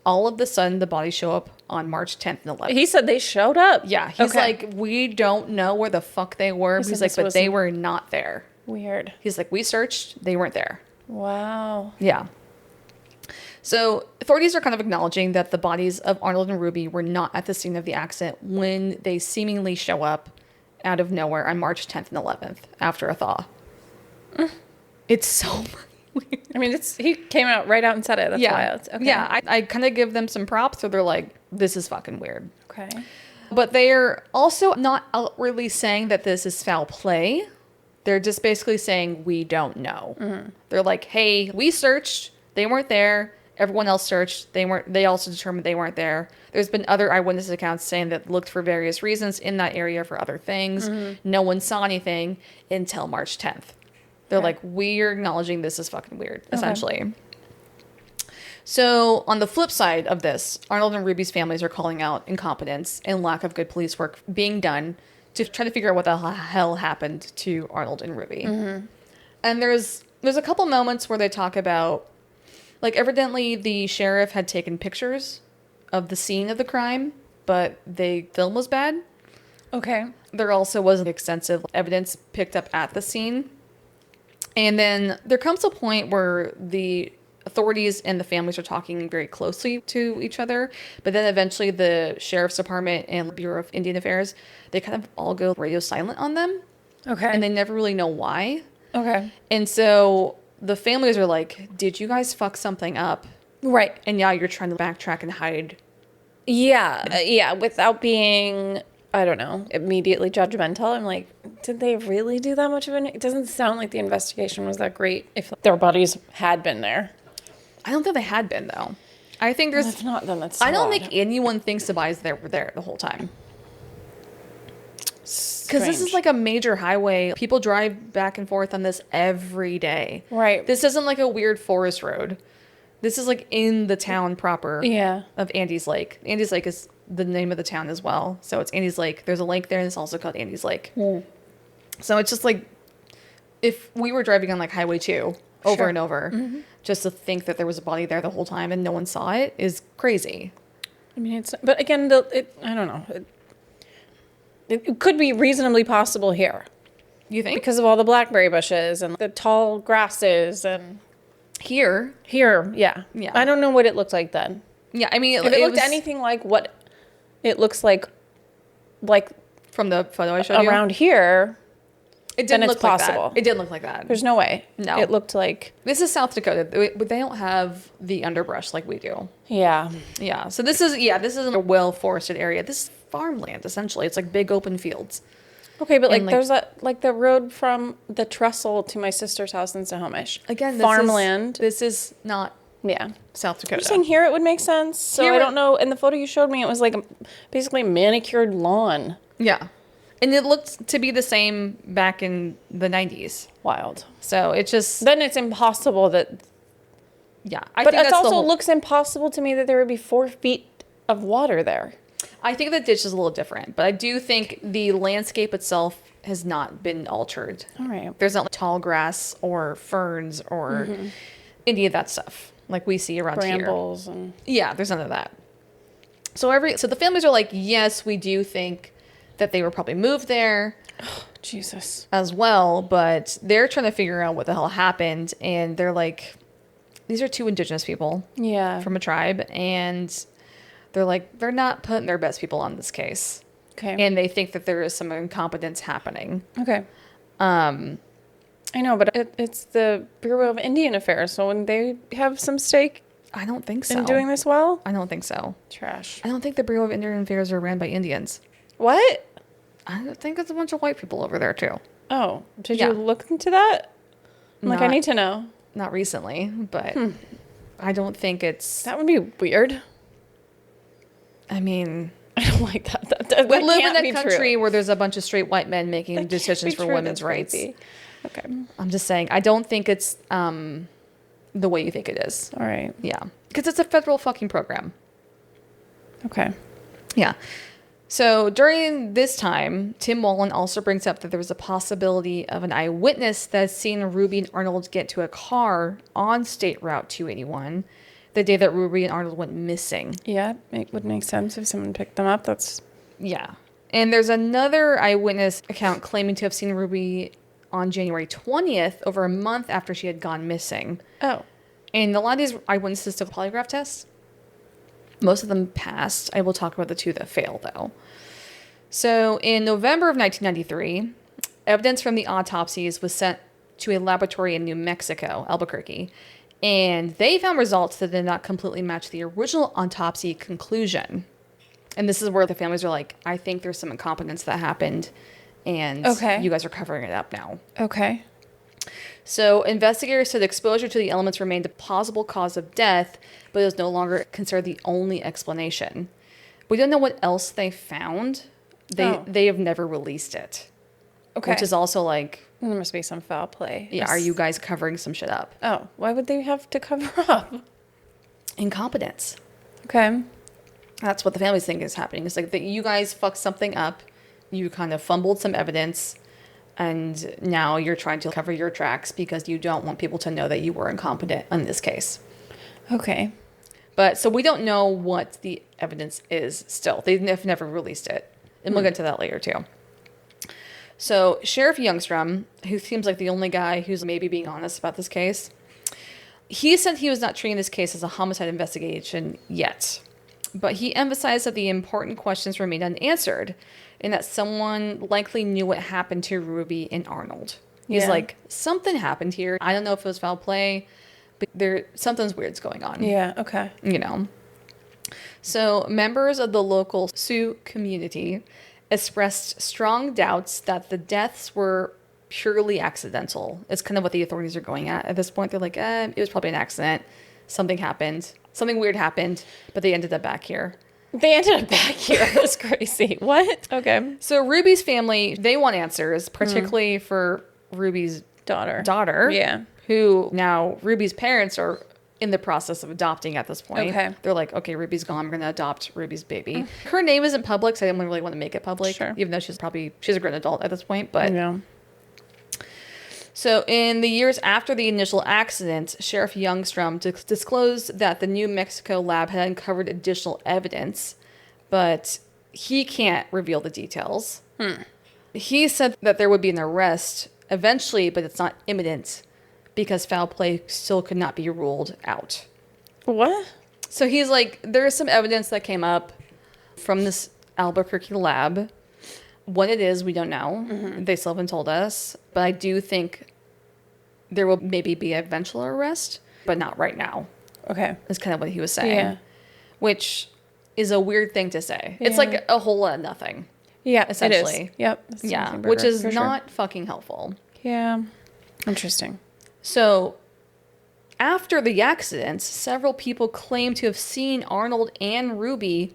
all of the sudden the bodies show up on March 10th and 11th. He said they showed up. Yeah, he's Okay. like, we don't know where the fuck they were. He said He's like, this but they wasn't- were not there. Weird. He's like, we searched, they weren't there. Wow. Yeah. So authorities are kind of acknowledging that the bodies of Arnold and Ruby were not at the scene of the accident when they seemingly show up out of nowhere on March 10th and 11th after a thaw. It's so weird. I mean, he came out right out and said it. That's wild. Okay. Yeah, I kind of give them some props, so they're like, this is fucking weird. Okay. But they're also not outwardly saying that this is foul play. They're just basically saying, we don't know. They're like, hey, we searched, they weren't there. Everyone else searched, they also determined they weren't there. There's been other eyewitness accounts saying that looked for various reasons in that area for other things. No one saw anything until March 10th. They're like, we're acknowledging this is fucking weird, essentially. So on the flip side of this, Arnold and Ruby's families are calling out incompetence and lack of good police work being done to try to figure out what the hell happened to Arnold and Ruby. And there's a couple moments where they talk about, like, evidently the sheriff had taken pictures of the scene of the crime, but the film was bad. Okay. There also wasn't extensive evidence picked up at the scene. And then there comes a point where the authorities and the families are talking very closely to each other, but then eventually the sheriff's department and Bureau of Indian Affairs, they kind of all go radio silent on them, Okay. and they never really know why. Okay. And so the families are like, did you guys fuck something up? Right. And now you're trying to backtrack and hide. Yeah. Yeah. Without being, I don't know, immediately judgmental. I'm like, did they really do that much of it? It doesn't sound like the investigation was that great if their bodies had been there. I don't think they had been, though. I think there's... If not, then that's I don't odd. think anyone thinks the bodies were there the whole time. Because this is Strange. like a major highway. People drive back and forth on this every day. Right. This isn't like a weird forest road. This is like in the town proper Yeah. of Andes Lake. Andes Lake is the name of the town as well. So it's Andes Lake. There's a lake there and it's also called Andes Lake. So it's just like if we were driving on like Highway 2 over Sure. and over, just to think that there was a body there the whole time and no one saw it is crazy. I mean, it's, but again, I don't know. It could be reasonably possible here You think? because of all the blackberry bushes and the tall grasses and Here, here. Yeah. Yeah. I don't know what it looked like then. yeah, I mean, If it looked was anything like what it looks like from the photo I showed you. around here, It then didn't it's look like possible. that. It didn't look like that. there's no way. No. It looked like, This is South Dakota, but they don't have the underbrush like we do. yeah. Yeah, so this is a well forested area. This is farmland essentially. It's like big open fields. Okay, but like, And, there's like the road from the trestle to my sister's house in Snohomish. Again, farmland. This is not Yeah. South You're Dakota. saying here it would make sense. So Here I it- don't know. In the photo you showed me, it was like basically manicured lawn. Yeah. And it looked to be the same back in the 90s. Wild. So it's just, Then it's impossible that. yeah. But it that's the also whole- looks impossible to me that there would be 4 feet of water there. I think the ditch is a little different, but I do think the landscape itself has not been altered. All right. There's not tall grass or ferns or any of that stuff like we see around Brambles and. here. Yeah, there's none of that. So the families are like, yes, we do think that they were probably moved there Jesus. as well, but they're trying to figure out what the hell happened, and they're like, these are 2 indigenous people Yeah. from a tribe, and they're like, they're not putting their best people on this case. Okay. And they think that there is some incompetence happening. Okay. I know, but it's the Bureau of Indian Affairs, so when they have some stake I don't think so. in doing this well, I don't think so. trash. I don't think the Bureau of Indian Affairs are ran by Indians. What? I think it's a bunch of white people over there too. Oh, did Yeah. you look into that? I'm like, I Not- need to know. Not recently, but I don't think it's. That would be weird. I mean, I don't like that. That we live can't in be a country true. where there's a bunch of straight white men making That can't decisions be for true. women's That's rights. crazy. Okay. I'm just saying, I don't think it's the way you think it is. All right. Yeah, because it's a federal fucking program. Okay. Yeah. So during this time, Tim Mullen also brings up that there was a possibility of an eyewitness that had seen Ruby and Arnold get to a car on State Route 281 the day that Ruby and Arnold went missing. Yeah, it would make sense if someone picked them up. That's Yeah. And there's another eyewitness account claiming to have seen Ruby on January 20th, over a month after she had gone missing. oh. And a lot of these eyewitnesses took polygraph tests. Most of them passed. I will talk about the 2 that failed, though. So in November of 1993, evidence from the autopsies was sent to a laboratory in New Mexico, Albuquerque, and they found results that did not completely match the original autopsy conclusion. And this is where the families are like, I think there's some incompetence that happened, and Okay. you guys are covering it up now. Okay. So investigators said exposure to the elements remained a plausible cause of death, but it was no longer considered the only explanation. We don't know what else they found. They have never released it. Okay. Which is also like, There must be some foul play. yeah, are you guys covering some shit up? Oh, why would they have to cover up? Incompetence. Okay. That's what the families think is happening. It's like that you guys fucked something up. You kind of fumbled some evidence. And now you're trying to cover your tracks because you don't want people to know that you were incompetent in this case. Okay. But so we don't know what the evidence is still. They've never released it. And we'll get to that later too. So Sheriff Youngstrom, who seems like the only guy who's maybe being honest about this case, he said he was not treating this case as a homicide investigation yet. But he emphasized that the important questions remained unanswered and that someone likely knew what happened to Ruby and Arnold. He's Yeah. like, something happened here. I don't know if it was foul play, but something's weird's going on. Yeah. Okay. You know. So members of the local Sioux community expressed strong doubts that the deaths were purely accidental. It's kind of what the authorities are going at this point. They're like, it was probably an accident. Something happened. Something weird happened, but they ended up back here. They ended up back here. That's crazy. What? Okay. So Ruby's family, they want answers, particularly for Ruby's daughter. Yeah. Who now Ruby's parents are in the process of adopting at this point. Okay. They're like, okay, Ruby's gone. We're going to adopt Ruby's baby. Her name isn't public, so I didn't really want to make it public. Sure. Even though she's a grown adult at this point. But Yeah. so in the years after the initial accident, Sheriff Youngstrom disclosed that the New Mexico lab had uncovered additional evidence, but he can't reveal the details. He said that there would be an arrest eventually, but it's not imminent because foul play still could not be ruled out. What? So he's like, there is some evidence that came up from this Albuquerque lab. What it is, we don't know. They still haven't told us. But I do think there will maybe be an eventual arrest, but not right now, Okay. is kind of what he was saying. Yeah. Which is a weird thing to say. It's Yeah. like a whole lot of nothing. Yeah, essentially. It is. Yep. Yeah, which is not fucking helpful. Yeah. Interesting. So, after the accidents, several people claim to have seen Arnold and Ruby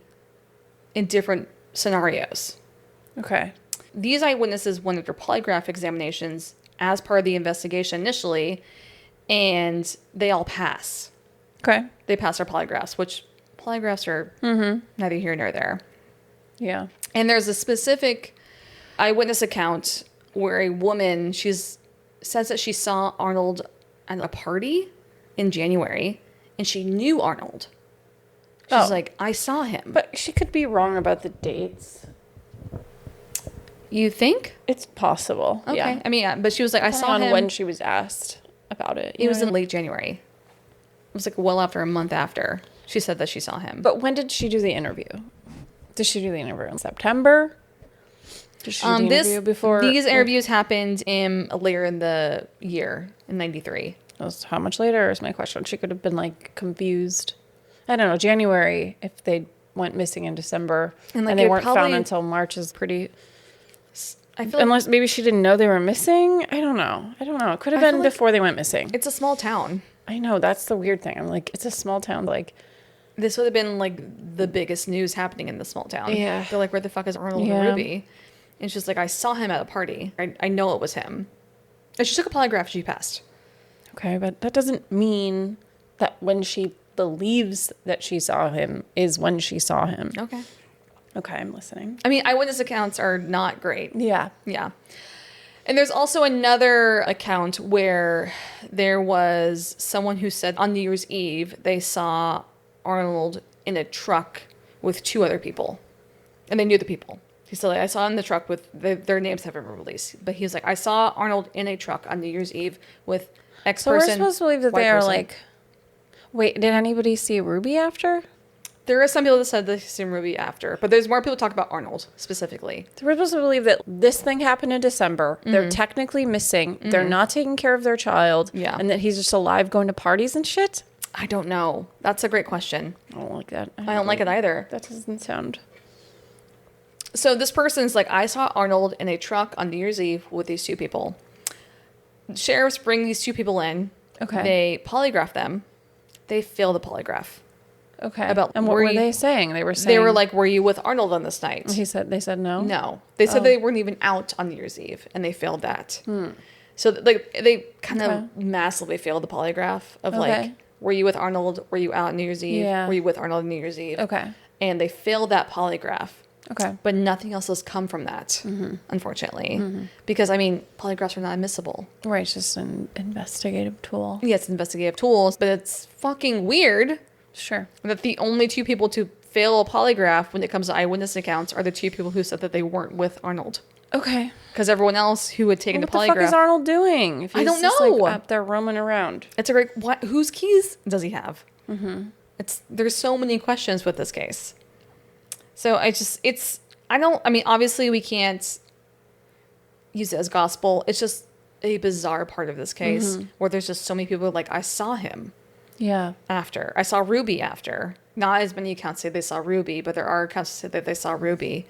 in different scenarios. Okay. These eyewitnesses went under polygraph examinations as part of the investigation initially, and they all pass. Okay. They pass their polygraphs, which polygraphs are neither here nor there. Yeah. And there's a specific eyewitness account where a woman, says that she saw Arnold at a party in January, and she knew Arnold. She's like, I saw him. But she could be wrong about the dates. You think? It's possible. Okay. Yeah. I mean, yeah, but she was like, I saw him. When she was asked about it. It was in late January. It was like well after a month after she said that she saw him. But when did she do the interview? Did she do the interview in September? Did she do the interview before? These interviews happened later in the year, in 93. How much later is my question. She could have been like confused. I don't know, January, if they went missing in December and they weren't found until March is pretty... I feel Unless maybe she didn't know they were missing. I don't know. It could have been before they went missing. It's a small town. I know. That's the weird thing. I'm like, it's a small town. Like, this would have been like the biggest news happening in the small town. Yeah. They're like, where the fuck is Arnold and Ruby? And she's like, I saw him at a party. I know it was him. And she took a polygraph and she passed. Okay, but that doesn't mean that when she believes that she saw him is when she saw him. Okay. Okay, I'm listening. I mean, eyewitness accounts are not great. Yeah. Yeah. And there's also another account where there was someone who said on New Year's Eve they saw Arnold in a truck with 2 other people. And they knew the people. He said, like, I saw in the truck with their names haven't been released. But he was like, I saw Arnold in a truck on New Year's Eve with X person. So we're supposed to believe that they are like... Wait, did anybody see Ruby after? There are some people that said they see Ruby after, but there's more people talk about Arnold specifically. So we're supposed to believe that this thing happened in December. Mm-hmm. They're technically missing. Mm-hmm. They're not taking care of their child. Yeah. And that he's just alive going to parties and shit? I don't know. That's a great question. I don't like that. I don't like it either. That doesn't sound... So this person's like, I saw Arnold in a truck on New Year's Eve with these 2 people. Sheriffs bring these 2 people in. Okay. They polygraph them. They fail the polygraph. Okay. And what were they saying? They were like, were you with Arnold on this night? They said no? No. They said they weren't even out on New Year's Eve, and they failed that. So like they kind of massively failed the polygraph of like, were you with Arnold? Were you out on New Year's Eve? Yeah. Were you with Arnold on New Year's Eve? Okay. And they failed that polygraph. Okay. But nothing else has come from that, unfortunately. Because, I mean, polygraphs are not admissible. Right, it's just an investigative tool. Yeah, it's investigative tools, but it's fucking weird Sure. that the only 2 people to fail a polygraph when it comes to eyewitness accounts are the 2 people who said that they weren't with Arnold. Okay. Because everyone else who had taken the polygraph... What the fuck is Arnold doing? If he's I don't just, know. Like, up there roaming around. It's a great... whose keys does he have? There's so many questions with this case. So obviously we can't use it as gospel. It's just a bizarre part of this case where there's just so many people like, I saw him after. I saw Ruby after. Not as many accounts say they saw Ruby, but there are accounts that say that they saw Ruby.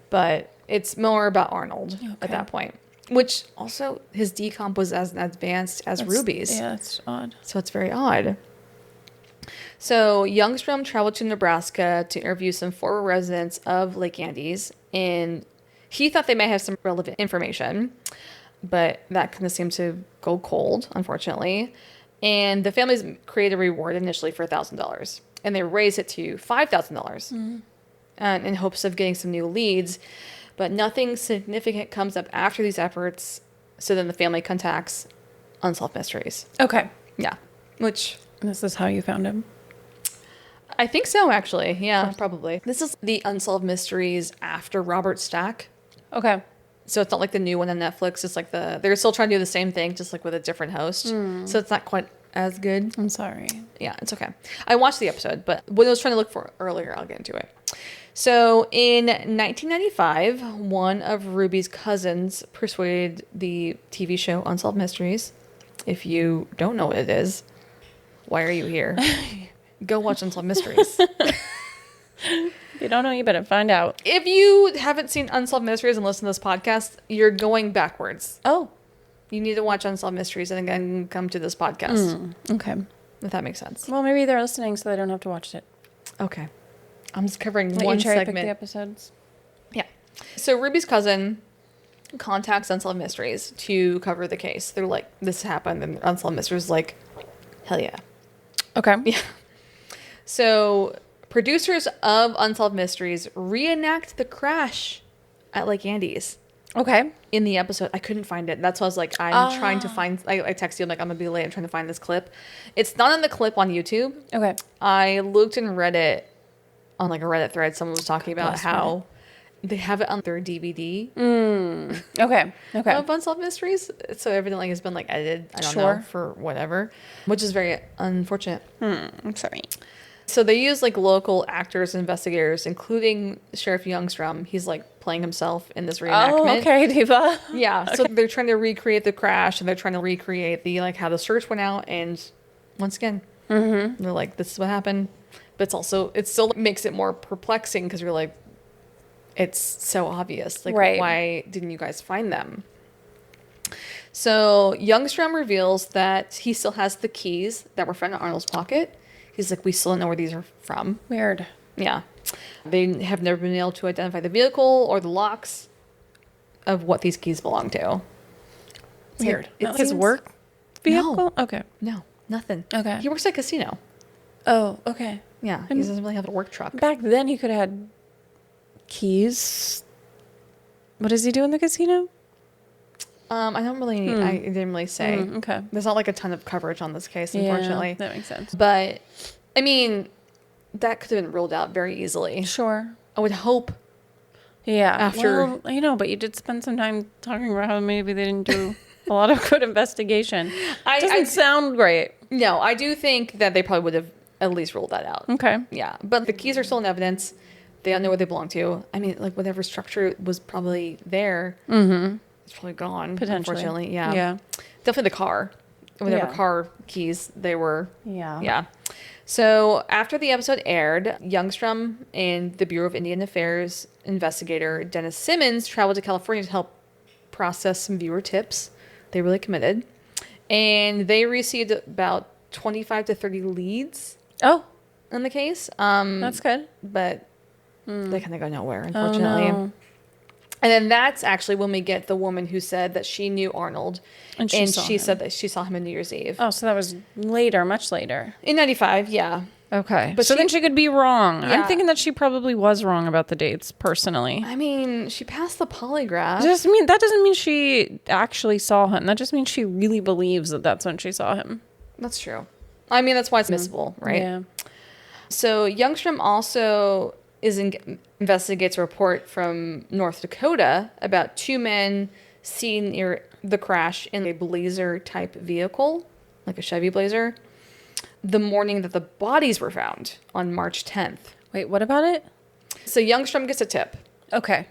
But it's more about Arnold at that point. Which also, his decomp was as advanced as Ruby's. Yeah, it's odd. So it's very odd. So Youngstrom traveled to Nebraska to interview some former residents of Lake Andes, and he thought they might have some relevant information, but that kind of seemed to go cold, unfortunately. And the families created a reward initially for $1,000, and they raised it to $5,000 in hopes of getting some new leads, but nothing significant comes up after these efforts, so then the family contacts Unsolved Mysteries. Okay. Yeah, which... This is how you found him? I think so, actually. Yeah, probably. This is the Unsolved Mysteries after Robert Stack. Okay. So it's not like the new one on Netflix. It's like they're still trying to do the same thing, just like with a different host. So it's not quite as good. I'm sorry. Yeah, it's okay. I watched the episode, but what I was trying to look for earlier, I'll get into it. So in 1995, one of Ruby's cousins persuaded the TV show Unsolved Mysteries. If you don't know what it is, why are you here? Go watch Unsolved Mysteries. You don't know, you better find out. If you haven't seen Unsolved Mysteries and listened to this podcast, you're going backwards. Oh. You need to watch Unsolved Mysteries and then come to this podcast. Okay. If that makes sense. Well, maybe they're listening so they don't have to watch it. Okay. I'm just covering Let one you cherry pick segment. the episodes. Yeah. So Ruby's cousin contacts Unsolved Mysteries to cover the case. They're like, this happened. And Unsolved Mysteries is like, hell yeah. Okay. Yeah. So producers of Unsolved Mysteries reenact the crash at Lake Andes. Okay. In the episode, I couldn't find it. That's why I was like, I'm trying to find. I texted you, I'm like, I'm gonna be late. I'm trying to find this clip. It's not on the clip on YouTube. Okay. I looked in Reddit on like a Reddit thread. Someone was talking about Bless how they have it on their DVD Okay. Okay. of Unsolved Mysteries. So evidently it's been like edited. I don't Sure. know, for whatever, which is very unfortunate. I'm sorry. So they use like local actors and investigators, including Sheriff Youngstrom. He's like playing himself in this reenactment. Oh, okay, Diva. Yeah. So they're trying to recreate the crash and they're trying to recreate the like how the search went out. And once again, they're like, this is what happened. But it's also, it still makes it more perplexing because you're like, it's so obvious. Like, Right. why didn't you guys find them? So Youngstrom reveals that he still has the keys that were found in Arnold's pocket. He's like, we still don't know where these are from. Weird. Yeah. They have never been able to identify the vehicle or the locks of what these keys belong to. It's Weird. like, it Not his seems- work vehicle? No. Okay. No, nothing. Okay. He works at a casino. Oh, okay. Yeah. He doesn't really have a work truck. Back then, he could have had keys. What does he do in the casino? I don't really, I didn't really say. Okay. There's not like a ton of coverage on this case, unfortunately. Yeah, that makes sense. But, I mean, that could have been ruled out very easily. Sure. I would hope. Yeah. After- Well, I know, but you did spend some time talking about how maybe they didn't do a lot of good investigation. Doesn't sound great. No, I do think that they probably would have at least ruled that out. Okay. Yeah, but the keys are still in evidence. They don't know where they belong to. I mean, like whatever structure was probably there, it's probably gone. Potentially. Unfortunately, yeah. Yeah. Definitely the car, whatever Yeah. car keys they were. Yeah. Yeah. So after the episode aired, Youngstrom and the Bureau of Indian Affairs investigator Dennis Simmons traveled to California to help process some viewer tips. They really committed, and they received about 25 to 30 leads Oh, in the case. that's good. But they kind of go nowhere, unfortunately. Oh, no. And then that's actually when we get the woman who said that she knew Arnold, And she saw him. said that she saw him on New Year's Eve Oh, so that was later, much later. in '95. Yeah, Okay. But So then she- she could be wrong. Yeah. I'm thinking that she probably was wrong about the dates, personally. I mean, she passed the polygraph. That doesn't mean she actually saw him. That just means she really believes that that's when she saw him. That's true. I mean, that's why it's admissible, right? Yeah. So Youngstrom also investigates a report from North Dakota about two men seen near the crash in a Blazer type vehicle, like a Chevy Blazer, the morning that the bodies were found on March 10th. Wait, what about it? So Youngstrom gets a tip Okay.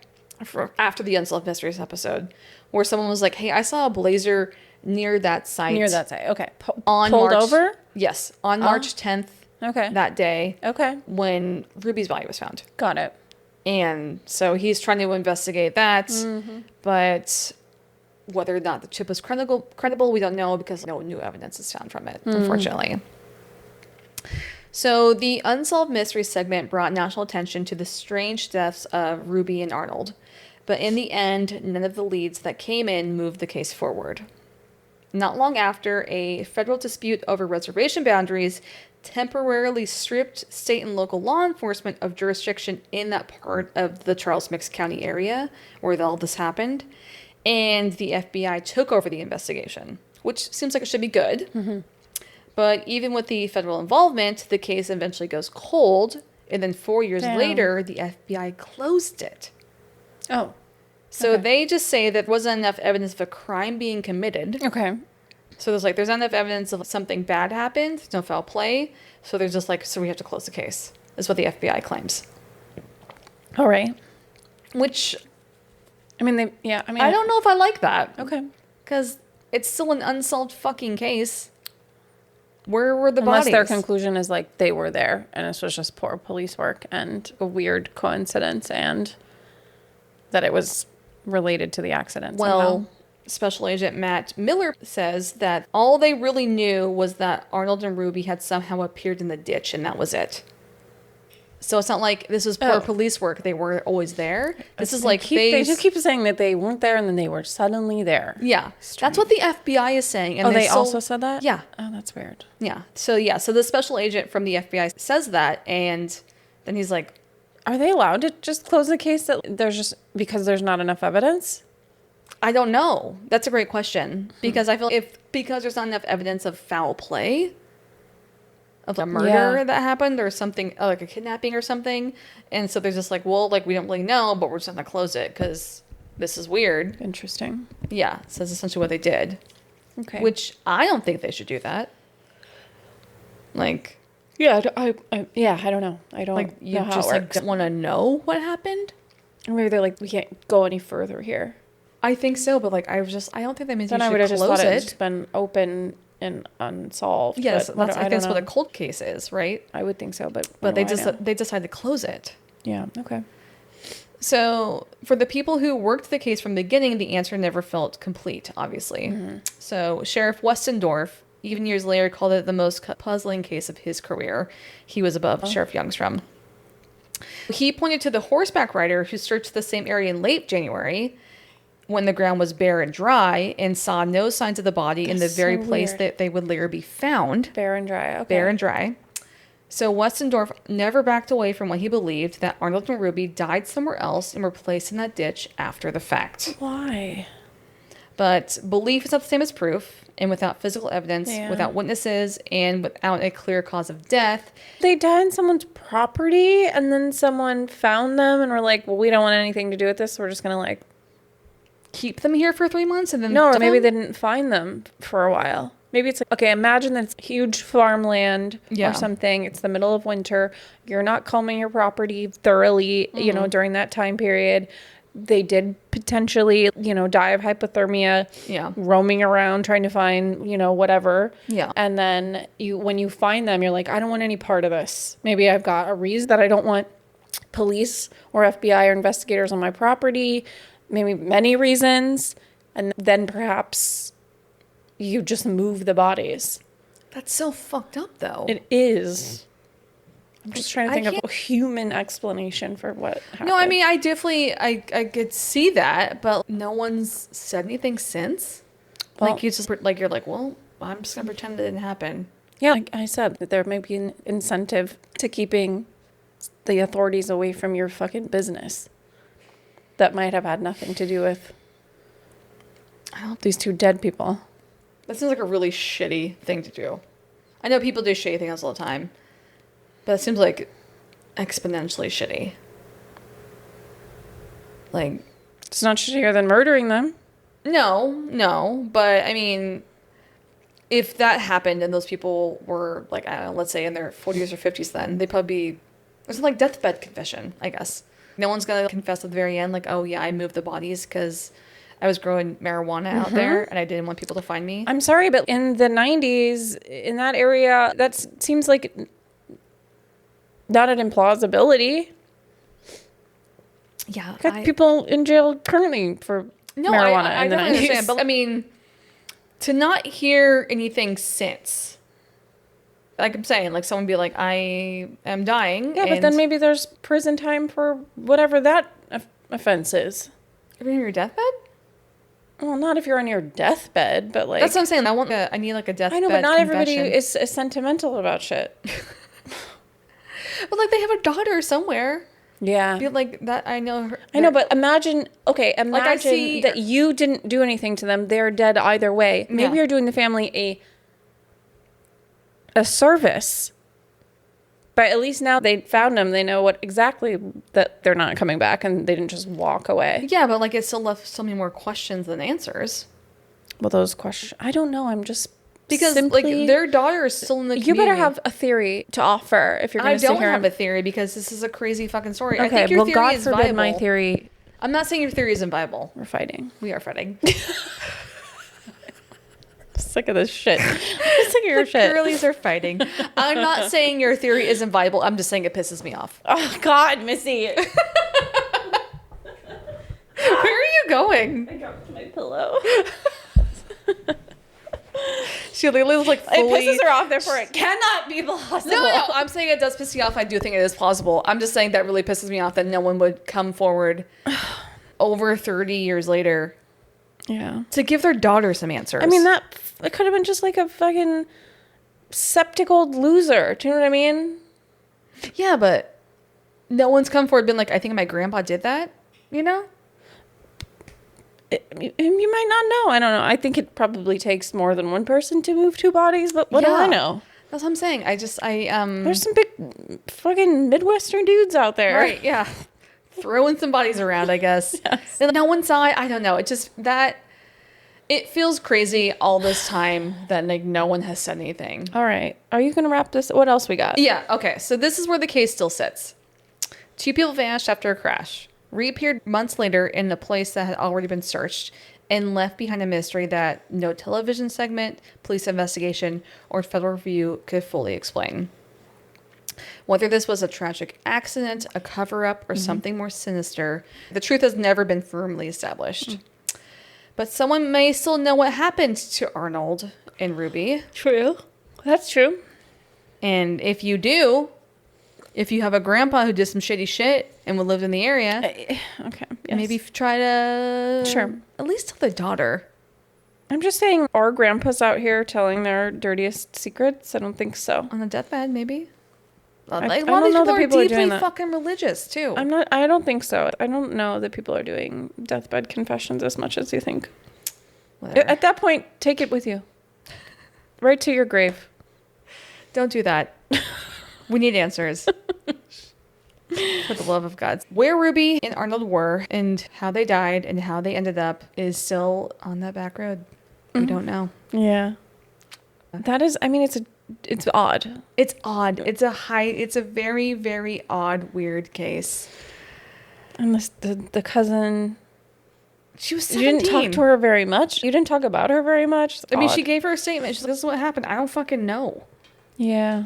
after the Unsolved Mysteries episode where someone was like, hey, I saw a Blazer near that site. Near that site. Okay. On Pulled March, over? Yes, on March 10th Okay. that day Okay. when Ruby's body was found. Got it. And so he's trying to investigate that, but whether or not the chip was credible, we don't know because no new evidence is found from it, unfortunately. So the Unsolved Mysteries segment brought national attention to the strange deaths of Ruby and Arnold, but in the end, none of the leads that came in moved the case forward. Not long after, a federal dispute over reservation boundaries temporarily stripped state and local law enforcement of jurisdiction in that part of the Charles Mix County area where all this happened, and the FBI took over the investigation, which seems like it should be good. But even with the federal involvement, the case eventually goes cold, and then 4 years Damn. later, the FBI closed it. Oh. So Okay. they just say there wasn't enough evidence of a crime being committed. Okay. So there's not enough evidence of something bad happened. There's no foul play. So they're just like, so we have to close the case. Is what the FBI claims. All right. Which I mean, I don't know if I like that. Okay. Because it's still an unsolved fucking case. Where were the Unless bodies? their conclusion is like they were there and this was just poor police work and a weird coincidence and that it was related to the accident Well, somehow. Special Agent Matt Miller says that all they really knew was that Arnold and Ruby had somehow appeared in the ditch, and that was it. So it's not like this was poor police work. They were always there. This is like they just keep saying that they weren't there and then they were suddenly there. Yeah, that's what the FBI is saying. And they also said that? Yeah. Oh, that's weird. Yeah. So the special agent from the FBI says that, and then he's like, are they allowed to just close the case that there's just because there's not enough evidence? I don't know. That's a great question, because I feel because there's not enough evidence of foul play, of a murder that happened or something, like a kidnapping or something, and so they're just like, well, like we don't really know, but we're just gonna close it because this is weird. Interesting. Yeah, so that's essentially what they did. Okay. Which I don't think they should do that. Like, yeah, I don't know. I don't like you know how just it like works. don't want to know what happened. Or maybe they're like, we can't go any further here. I think so, but like I don't think that means Then you I would should have just close thought it had it. just been open and unsolved. Yes, but that's, I think that's don't what a know. cold case is, right? I would think so, but But they decided to close it. yeah, okay. So for the people who worked the case from the beginning, the answer never felt complete, obviously. So Sheriff Westendorf, even years later, called it the most puzzling case of his career. He was above Sheriff Youngstrom. He pointed to the horseback rider who searched the same area in late January when the ground was bare and dry and saw no signs of the body in the very place that they would later be found. Bare and dry, okay. Bare and dry. So Westendorf never backed away from what he believed, that Arnold and Ruby died somewhere else and were placed in that ditch after the fact. Why? But belief is not the same as proof, and without physical evidence, without witnesses, and without a clear cause of death. They died on someone's property, and then someone found them and were like, well, we don't want anything to do with this, so we're just going to like... Keep them here for 3 months and then... No, or maybe they didn't find them for a while. Maybe it's like, okay, imagine that it's huge farmland or something. It's the middle of winter. You're not combing your property thoroughly, you know, during that time period. They did potentially, you know, die of hypothermia, roaming around trying to find, you know, whatever. Yeah. And then when you find them, you're like, I don't want any part of this. Maybe I've got a reason that I don't want police or FBI or investigators on my property. Maybe many reasons. And then perhaps you just move the bodies. That's so fucked up, though. It is. I'm just trying to think of a human explanation for what happened. No, I mean, I definitely, I could see that, but no one's said anything since. Well, like, you just, like, you're like, well, I'm just going to pretend it didn't happen. Yeah, like I said, that there may be an incentive to keeping the authorities away from your fucking business. That might have had nothing to do with these two dead people. That seems like a really shitty thing to do. I know people do shitty things all the time, but it seems like exponentially shitty. Like, it's not shittier than murdering them. No, but I mean, if that happened and those people were like, I don't know, let's say in their 40s or 50s, then they'd probably be, it's like deathbed confession, I guess. No one's gonna confess at the very end, like, oh yeah, I moved the bodies because I was growing marijuana out there and I didn't want people to find me. I'm sorry, but in the 90s, in that area, that seems like not an implausibility. Yeah. Got people in jail currently for marijuana in the 90s. Understand, but I mean, to not hear anything since, like I'm saying, like someone be like, I am dying. Yeah, but then maybe there's prison time for whatever that offense is. If you're in your deathbed? Well, not if you're on your deathbed, but like... That's what I'm saying. I need like a deathbed I know, but not confession. everybody is sentimental about shit. But like they have a daughter somewhere. Yeah. Be like that. I know her. I know, but imagine see that you didn't do anything to them. They're dead either way. Maybe you're doing the family a service. But at least now they found them. They know what exactly that they're not coming back and they didn't just walk away. Yeah, but like it still left so many more questions than answers. Well, those questions, I don't know. I'm just because like their daughter is still in the community. You better have a theory to offer if you're going to sit here. I don't have a theory because this is a crazy fucking story. Okay, I think your theory God is forbid viable. my theory. I'm not saying your theory isn't viable. We're fighting. We are fighting. sick of this shit. I'm sick of your shit. Girlies are fighting. I'm not saying your theory isn't viable. I'm just saying it pisses me off. Oh, God, Missy. Where are you going? I dropped my pillow. She literally was like fully... It pisses her off, therefore it cannot be possible. No, I'm saying it does piss me off. I do think it is plausible. I'm just saying that really pisses me off that no one would come forward over 30 years later to give their daughter some answers. I mean, it could have been just like a fucking septic old loser. Do you know what I mean? Yeah, but no one's come forward and been like, I think my grandpa did that, you know? You might not know. I don't know. I think it probably takes more than one person to move two bodies, but what do I know? That's what I'm saying. There's some big fucking Midwestern dudes out there. Right, yeah. Throwing some bodies around, I guess. Yes. And no one saw it. I don't know. It just, it feels crazy all this time that like no one has said anything. All right. Are you going to wrap this? What else we got? Yeah, okay. So this is where the case still sits. 2 people vanished after a crash. Reappeared months later in a place that had already been searched and left behind a mystery that no television segment, police investigation, or federal review could fully explain. Whether this was a tragic accident, a cover-up, or something more sinister, the truth has never been firmly established. But someone may still know what happened to Arnold and Ruby. True. That's true. And if you do, if you have a grandpa who did some shitty shit and lived in the area, okay, yes. maybe try to at least tell the daughter. I'm just saying, are grandpas out here telling their dirtiest secrets? I don't think so. On a deathbed, maybe. I Like, a don't lot of know these that people are people are deeply doing that. fucking religious too. I don't think so. I don't know that people are doing deathbed confessions as much as you think. Whatever. At that point, take it with you. Right to your grave. Don't do that. We need answers. For the love of God. Where Ruby and Arnold were and how they died and how they ended up is still on that back road. We don't know. Yeah. That is, I mean, it's odd. It's odd. It's a very, very odd, weird case. And the cousin, She was you 17. didn't talk to her very much. You didn't talk about her very much. I mean, she gave her a statement. She's like, this is what happened. I don't fucking know. Yeah.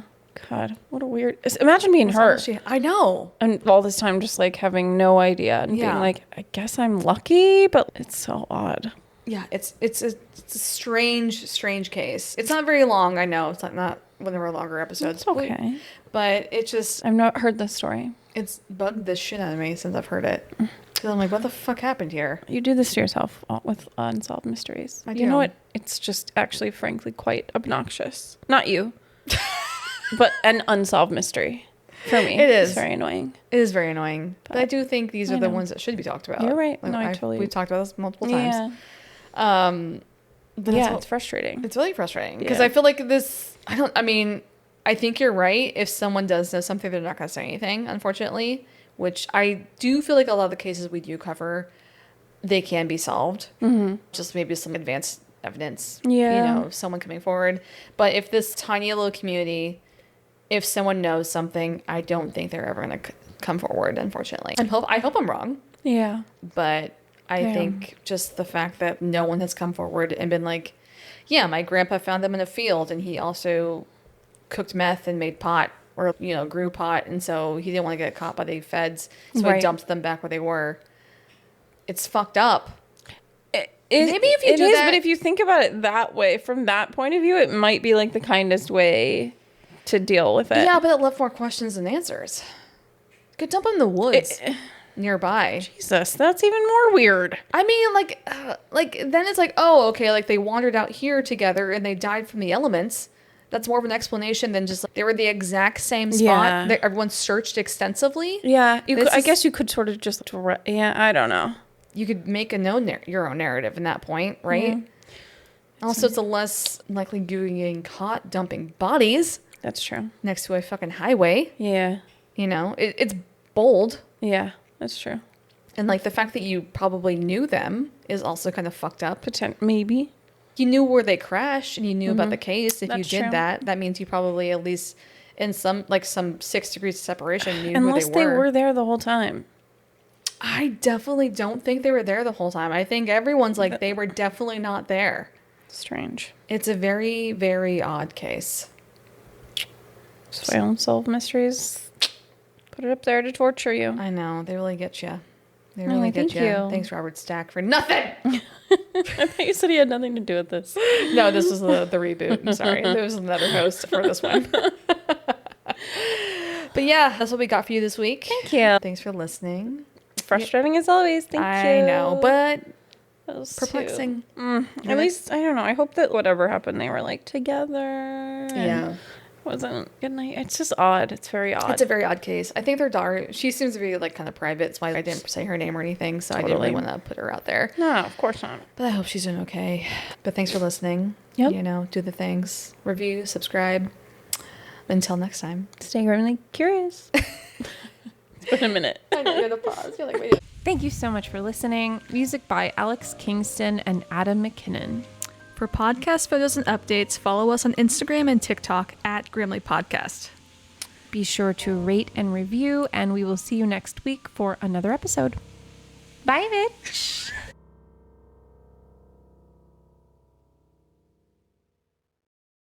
God, what a weird... Imagine being her. I know. And all this time just like having no idea and being like, I guess I'm lucky, but it's so odd. Yeah, it's a strange case. It's not very long, I know. It's not one of our longer episodes. It's okay. But it just... I've not heard this story. It's bugged the shit out of me since I've heard it. Because I'm like, what the fuck happened here? You do this to yourself with Unsolved Mysteries. I do. You know what? It's just actually, frankly, quite obnoxious. Not you. But an unsolved mystery for me. It is. It's very annoying. It is very annoying. But I do think these are the ones that should be talked about. You're right. Like, No, I totally... We've talked about this multiple times. Yeah. But It's frustrating. It's really frustrating. Because I feel like this... I think you're right. If someone does know something, they're not going to say anything, unfortunately. Which I do feel like a lot of the cases we do cover, they can be solved. Mm-hmm. Just maybe some advanced evidence. Yeah. You know, someone coming forward. But if this tiny little community... If someone knows something, I don't think they're ever going to come forward, unfortunately. I hope I'm wrong. Yeah. But I think just the fact that no one has come forward and been like, yeah, my grandpa found them in a field and he also cooked meth and made pot or, grew pot. And so he didn't want to get caught by the feds. So he dumped them back where they were. It's fucked up. Maybe if you do that. But if you think about it that way, from that point of view, it might be like the kindest way to deal with it. Yeah, but it left more questions than answers. Go dump them in the woods nearby. Jesus, that's even more weird. I mean, then it's like, oh, okay, like they wandered out here together and they died from the elements. That's more of an explanation than just like, they were the exact same spot that everyone searched extensively. Yeah, I guess you could sort of just, I don't know. You could make your own narrative in that point, right? Mm-hmm. Also, it's a less likely getting caught dumping bodies. That's true. Next to a fucking highway. Yeah. It's bold. Yeah, that's true. And like the fact that you probably knew them is also kind of fucked up. Maybe. You knew where they crashed and you knew about the case. If That's you did true. that means you probably at least in some 6 degrees of separation knew Unless who they were. they were there the whole time. I definitely don't think they were there the whole time. I think everyone's like, they were definitely not there. Strange. It's a very, very odd case. That's why Unsolved Mysteries put it up there to torture you. I know. They really get you. They Really, really get thank you. you. Thanks, Robert Stack, for nothing. I thought you said he had nothing to do with this. No, this was the reboot. I'm sorry. There was another host for this one. But yeah, that's what we got for you this week. Thank you. Thanks for listening. Frustrating as always. Thank you. I know, but Those perplexing. At least, I don't know. I hope that whatever happened, they were like together. And Yeah. wasn't good night. It's just odd. It's very odd. It's a very odd case. I think their daughter, she seems to be like kind of private. That's why I didn't say her name or anything. So I didn't really want to put her out there. No, of course not. But I hope she's doing okay. But thanks for listening. Yep. You know, do the things. Review, subscribe. Until next time. Stay really curious. It's been a minute. I know, you're the pause. You're like, wait. Thank you so much for listening. Music by Alex Kingston and Adam McKinnon. For podcast photos and updates, follow us on Instagram and TikTok at Grimly Podcast. Be sure to rate and review, and we will see you next week for another episode. Bye, bitch.